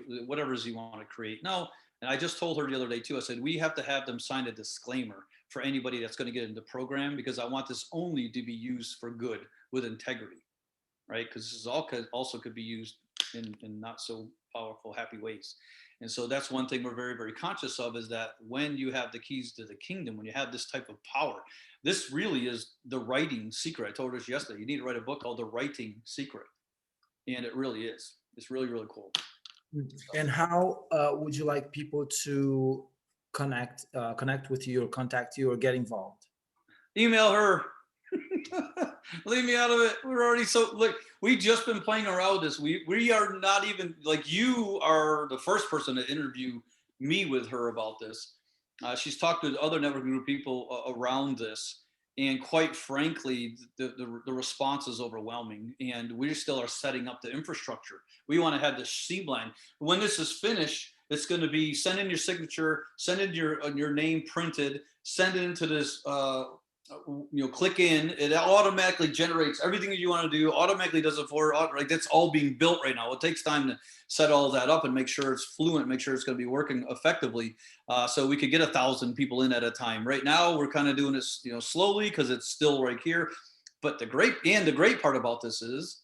is you want to create. No, and I just told her the other day too. I said we have to have them sign a disclaimer for anybody that's going to get into the program, because I want this only to be used for good with integrity, right? Because this is also could be used in not so powerful, happy ways. And so that's one thing we're very, very conscious of, is that when you have the keys to the kingdom, when you have this type of power, this really is the writing secret. I told us yesterday, you need to write a book called The Writing Secret. And it really is. It's really, really cool. And how would you like people to connect with you or contact you or get involved? Email her. Leave me out of it. We're already look, we just been playing around with this. We are not even, like, you are the first person to interview me with her about this. She's talked with other network group people around this. And quite frankly, the response is overwhelming, and we still are setting up the infrastructure. We want to have this C-line. When this is finished, it's going to be send in your signature, send in your name printed, send it into this, click in, it automatically generates everything that you want to do, automatically does it for, like, that's all being built right now. It takes time to set all that up and make sure it's fluent, make sure it's going to be working effectively, so we could get 1,000 people in at a time. Right now, we're kind of doing this, slowly, because it's still right here. But the great part about this is,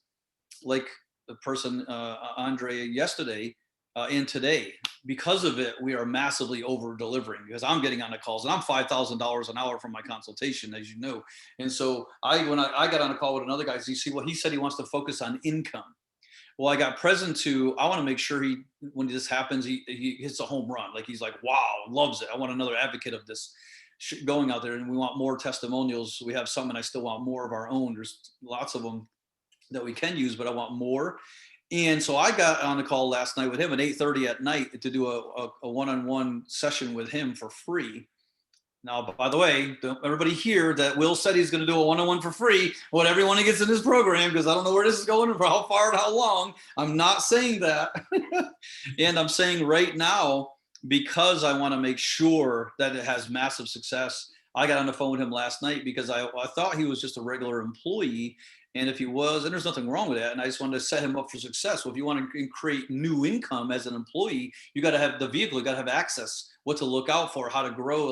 like the person, Andre, yesterday and today, because of it, we are massively over delivering, because I'm getting on the calls, and I'm $5,000 an hour for my consultation, as you know. And so when I got on a call with another guy, he said he wants to focus on income. Well, I got present to, I want to make sure when this happens, he hits a home run. Like, he's like, wow, loves it. I want another advocate of this going out there, and we want more testimonials. We have some, and I still want more of our own. There's lots of them that we can use, but I want more. And so I got on a call last night with him at 8:30 at night to do a one-on-one session with him for free. Now, by the way, don't everybody hear that Will said he's going to do a one-on-one for free, what everyone gets in his program, because I don't know where this is going and for how far and how long. I'm not saying that. And I'm saying right now, because I want to make sure that it has massive success, I got on the phone with him last night, because I thought he was just a regular employee. And if he was, and there's nothing wrong with that, and I just wanted to set him up for success. Well, if you want to create new income as an employee, you got to have the vehicle, you got to have access, what to look out for, how to grow,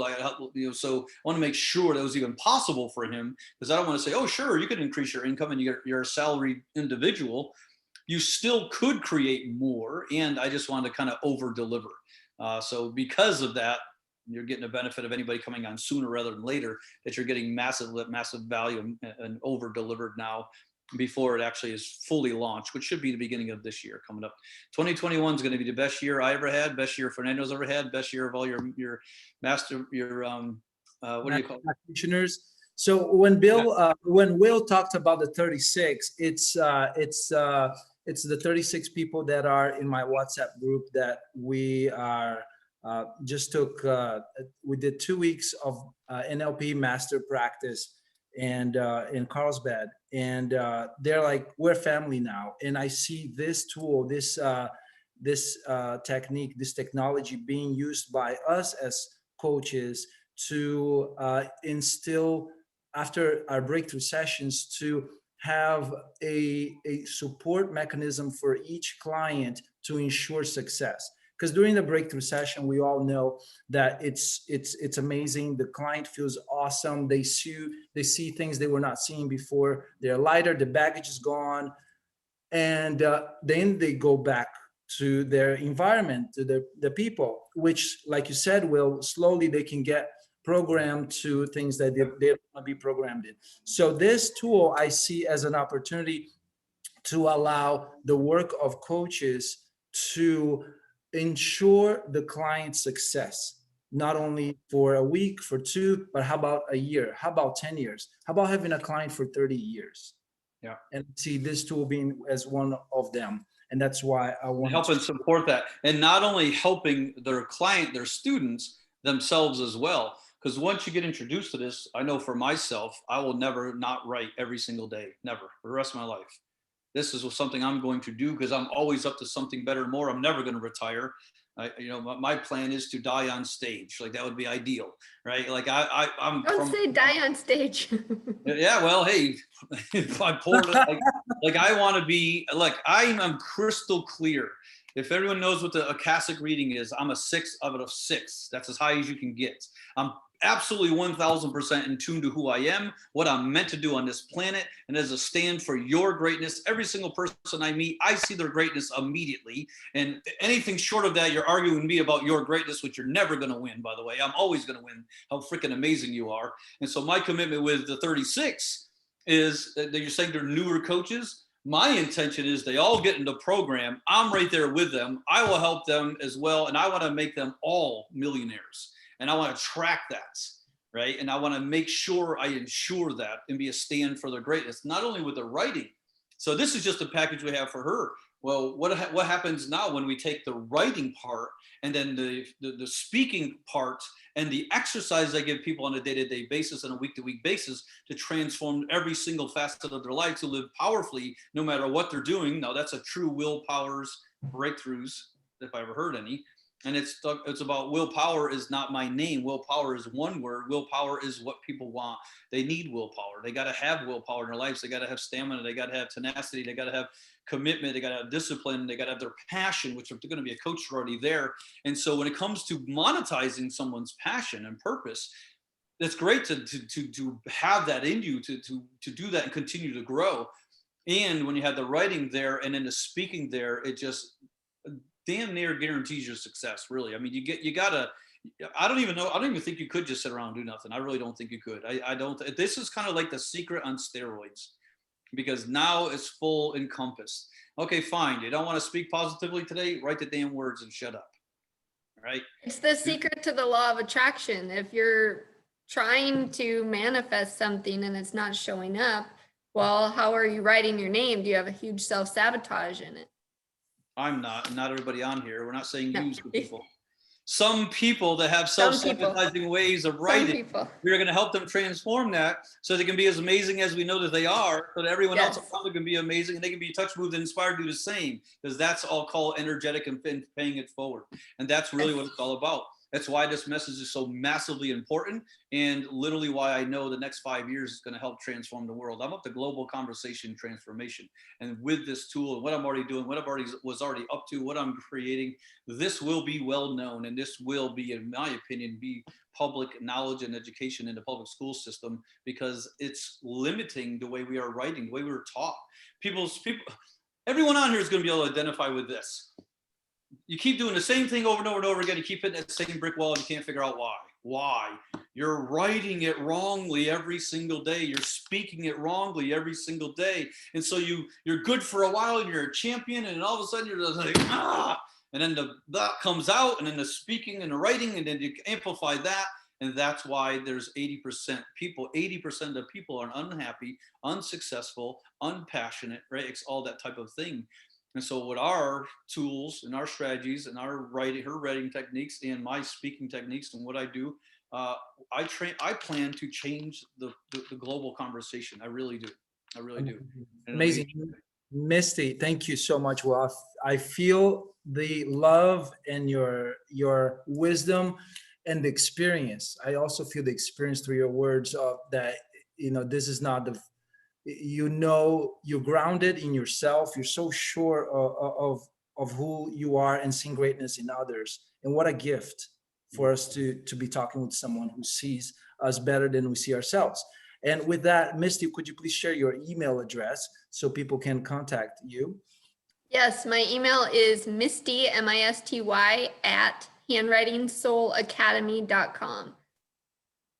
so I want to make sure that was even possible for him, because I don't want to say, oh, sure, you could increase your income and you're a salaried individual. You still could create more, and I just wanted to kind of over deliver. So because of that, you're getting a benefit of anybody coming on sooner rather than later, that you're getting massive value and over delivered now before it actually is fully launched, which should be the beginning of this year coming up. 2021 is going to be the best year I ever had, best year Fernando's ever had, best year of all your master, what do you call it? Practitioners. So when Will talked about the 36, it's the 36 people that are in my WhatsApp group that we are just took. We did 2 weeks of NLP master practice and in Carlsbad, and they're like, we're family now. And I see this tool, this technique, this technology being used by us as coaches to instill, after our breakthrough sessions, to have a support mechanism for each client to ensure success. Because during the breakthrough session, we all know that it's amazing. The client feels awesome. They see things they were not seeing before. They're lighter. The baggage is gone, and then they go back to their environment, to the people, which, like you said, Will, slowly they can get programmed to things that they don't want to be programmed in. So this tool I see as an opportunity to allow the work of coaches to ensure the client's success, not only for a week, for 2, but how about a year? How about 10 years? How about having a client for 30 years? Yeah. And see this tool being as one of them. And that's why I want to help and support that. And not only helping their client, their students themselves as well. Because once you get introduced to this, I know for myself, I will never not write every single day, never, for the rest of my life. This is something I'm going to do because I'm always up to something better and more. I'm never going to retire. My plan is to die on stage. Like, that would be ideal, right? Like Don't say die on stage. Yeah, well, hey, if I poured it, like I want to be, like, I'm crystal clear. If everyone knows what the Akashic reading is, I'm a 6 out of 6. That's as high as you can get. I'm absolutely 1000% in tune to who I am, what I'm meant to do on this planet, and as a stand for your greatness. Every single person I meet, I see their greatness immediately. And anything short of that, you're arguing with me about your greatness, which you're never going to win, by the way. I'm always going to win how freaking amazing you are. And so my commitment with the 36 is that you're saying they're newer coaches. My intention is they all get into the program. I'm right there with them. I will help them as well. And I want to make them all millionaires. And I want to track that, right? And I want to make sure I ensure that and be a stand for their greatness, not only with the writing. So this is just a package we have for her. Well, what happens now when we take the writing part and then the speaking part and the exercise I give people on a day-to-day basis and a week-to-week basis to transform every single facet of their life to live powerfully no matter what they're doing. Now that's a true Willpower's breakthroughs, if I ever heard any. And it's about willpower is not my name. Willpower is one word. Willpower is what people want. They need willpower. They got to have willpower in their lives. They got to have stamina. They got to have tenacity. They got to have commitment. They got to have discipline. They got to have their passion, which if they're going to be a coach, they're already there. And so when it comes to monetizing someone's passion and purpose, it's great to have that in you, to do that and continue to grow. And when you have the writing there and then the speaking there, it just damn near guarantees your success, really. I mean, you gotta, I don't even think you could just sit around and do nothing. I really don't think you could. I don't, this is kind of like the secret on steroids, because now it's full encompassed. Okay, fine. You don't want to speak positively today? Write the damn words and shut up. Right? It's the secret to the law of attraction. If you're trying to manifest something and it's not showing up, well, how are you writing your name? Do you have a huge self-sabotage in it? I'm not everybody on here. We're not saying use people. Some people that have self-sabotaging ways of writing, we're going to help them transform that so they can be as amazing as we know that they are, so that everyone else around them can be amazing and they can be touched, moved, and inspired to do the same, because that's all called energetic and paying it forward. And that's really what it's all about. That's why this message is so massively important, and literally why I know the next 5 years is going to help transform the world. I'm up to global conversation transformation. And with this tool and what I'm already doing, what I've was already up to, what I'm creating, this will be well known. And this will be, in my opinion, be public knowledge and education in the public school system, because it's limiting the way we are writing, the way we were taught. Everyone on here is going to be able to identify with this. You keep doing the same thing over and over and over again. You keep hitting that same brick wall and you can't figure out why. Why? You're writing it wrongly every single day. You're speaking it wrongly every single day. And so you're good for a while and you're a champion, and all of a sudden you're just like, and then that comes out, and then the speaking and the writing, and then you amplify that. And that's why there's 80% of the people are unhappy, unsuccessful, unpassionate, right? It's all that type of thing. And so with our tools and our strategies and her writing techniques and my speaking techniques and what I do, I plan to change the global conversation. I really do. I really do. Amazing. Misty, thank you so much. Well, I feel the love and your wisdom and the experience. I also feel the experience through your words of that, this is not you're grounded in yourself. You're so sure of who you are and seeing greatness in others. And what a gift for us to be talking with someone who sees us better than we see ourselves. And with that, Misty, could you please share your email address so people can contact you? Yes, my email is Misty, MISTY, at handwritingsoulacademy.com.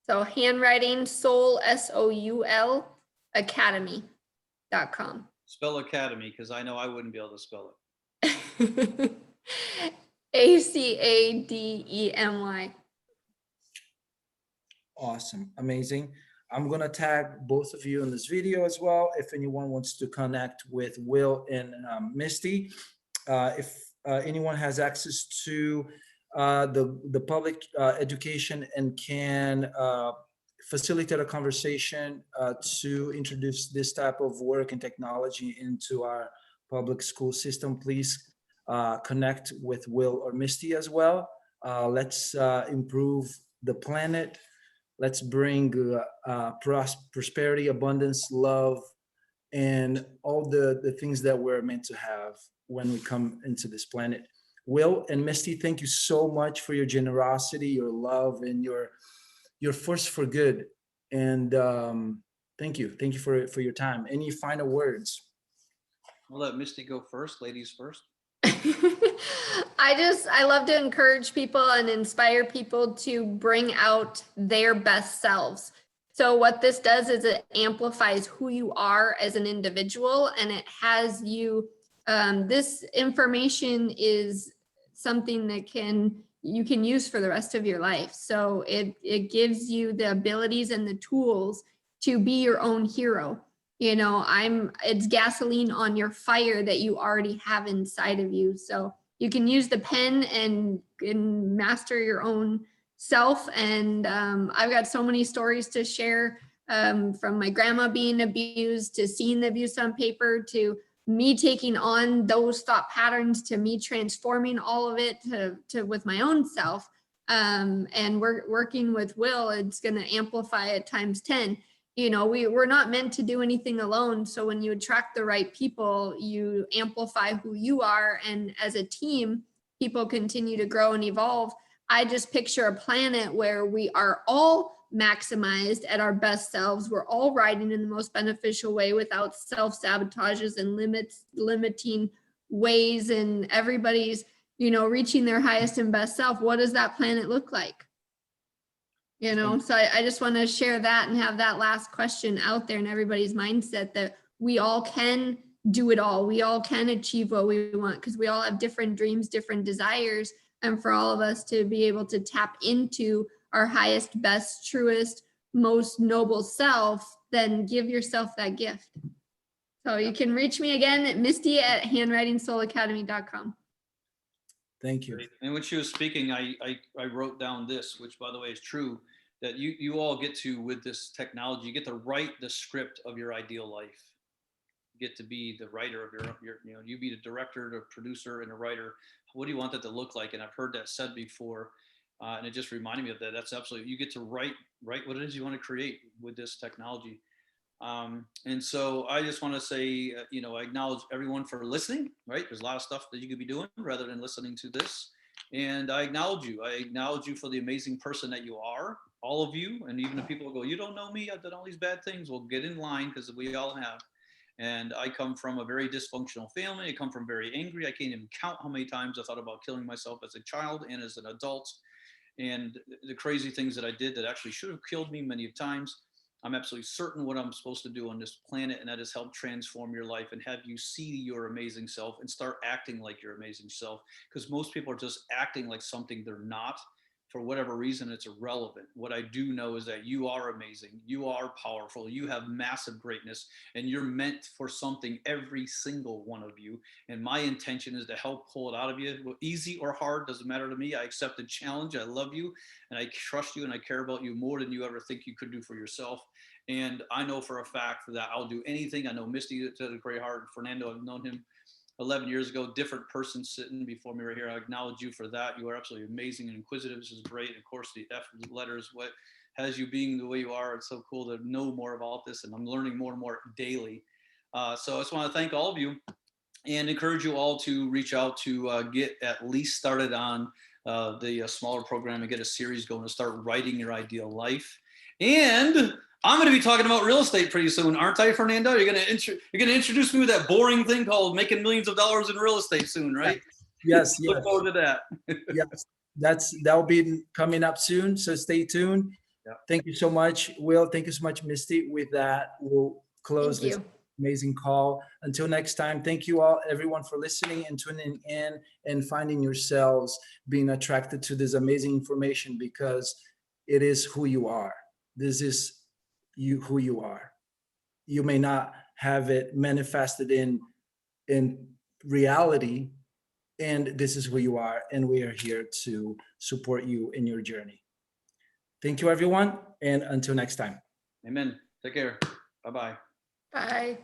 So handwriting soul, SOUL, academy.com. Spell academy, because I know I wouldn't be able to spell it. ACADEMY. Awesome. Amazing. I'm going to tag both of you in this video as well. If anyone wants to connect with Will and Misty, if anyone has access to the public education and can facilitate a conversation to introduce this type of work and technology into our public school system, please connect with Will or Misty as well. Let's improve the planet. Let's bring prosperity, abundance, love, and all the things that we're meant to have when we come into this planet. Will and Misty, thank you so much for your generosity, your love, and your you're force for good. And thank you for your time. Any final words? We'll let Misty go first. Ladies first. I love to encourage people and inspire people to bring out their best selves. So what this does is it amplifies who you are as an individual, and it has you, this information is something that you can use for the rest of your life. So it gives you the abilities and the tools to be your own hero. You know, it's gasoline on your fire that you already have inside of you. So you can use the pen and master your own self. And I've got so many stories to share, from my grandma being abused, to seeing the abuse on paper, to me taking on those thought patterns, to me transforming all of it to with my own self. And we're working with Will, it's going to amplify it times 10. You know, we're not meant to do anything alone. So when you attract the right people, you amplify who you are. And as a team, people continue to grow and evolve. I just picture a planet where we are all maximized at our best selves. We're all riding in the most beneficial way without self-sabotages and limiting ways, and everybody's, you know, reaching their highest and best self. What does that planet look like? You know, so I just want to share that and have that last question out there in everybody's mindset, that we all can do it all. We all can achieve what we want, because we all have different dreams, different desires. And for all of us to be able to tap into our highest, best, truest, most noble self, then give yourself that gift. So you can reach me again at misty@handwritingsoulacademy.com. Thank you. And when she was speaking, I wrote down this, which by the way is true, that you all get to, with this technology, you get to write the script of your ideal life. You get to be the writer of your you know, you be the director, the producer, and the writer. What do you want that to look like? And I've heard that said before, and it just reminded me of that. That's absolutely, you get to write what it is you want to create with this technology. And so I just want to say, you know, I acknowledge everyone for listening, right? There's a lot of stuff that you could be doing rather than listening to this. And I acknowledge you. I acknowledge you for the amazing person that you are, all of you. And even the people who go, you don't know me, I've done all these bad things. Well, get in line, because we all have. And I come from a very dysfunctional family. I come from very angry. I can't even count how many times I thought about killing myself as a child and as an adult. And the crazy things that I did that actually should have killed me many times. I'm absolutely certain what I'm supposed to do on this planet, and that is help transform your life and have you see your amazing self and start acting like your amazing self. Because most people are just acting like something they're not. For whatever reason, it's irrelevant. What I do know is that you are amazing. You are powerful. You have massive greatness, and you're meant for something, every single one of you. And my intention is to help pull it out of you. Easy or hard, doesn't matter to me. I accept the challenge. I love you, and I trust you, and I care about you more than you ever think you could do for yourself. And I know for a fact that I'll do anything. I know Misty has a great heart. Fernando, I've known him 11 years ago, different person sitting before me right here. I acknowledge you for that. You are absolutely amazing and inquisitive. This is great. And of course, the F letters, what has you being the way you are. It's so cool to know more about this, and I'm learning more and more daily. So I just want to thank all of you and encourage you all to reach out to get at least started on the smaller program and get a series going to start writing your ideal life. And I'm going to be talking about real estate pretty soon, aren't I, Fernando? You're going to introduce me with that boring thing called making millions of dollars in real estate soon, right? Yes. Look forward to that. Yes, that'll be coming up soon. So stay tuned. Yeah. Thank you so much, Will. Thank you so much, Misty. With that, we'll close this amazing call. Until next time, thank you all, everyone, for listening and tuning in and finding yourselves being attracted to this amazing information, because it is who you are. This is who you are. You may not have it manifested in reality, and this is who you are, and we are here to support you in your journey. Thank you, everyone, and until next time. Amen. Take care. Bye-bye. Bye.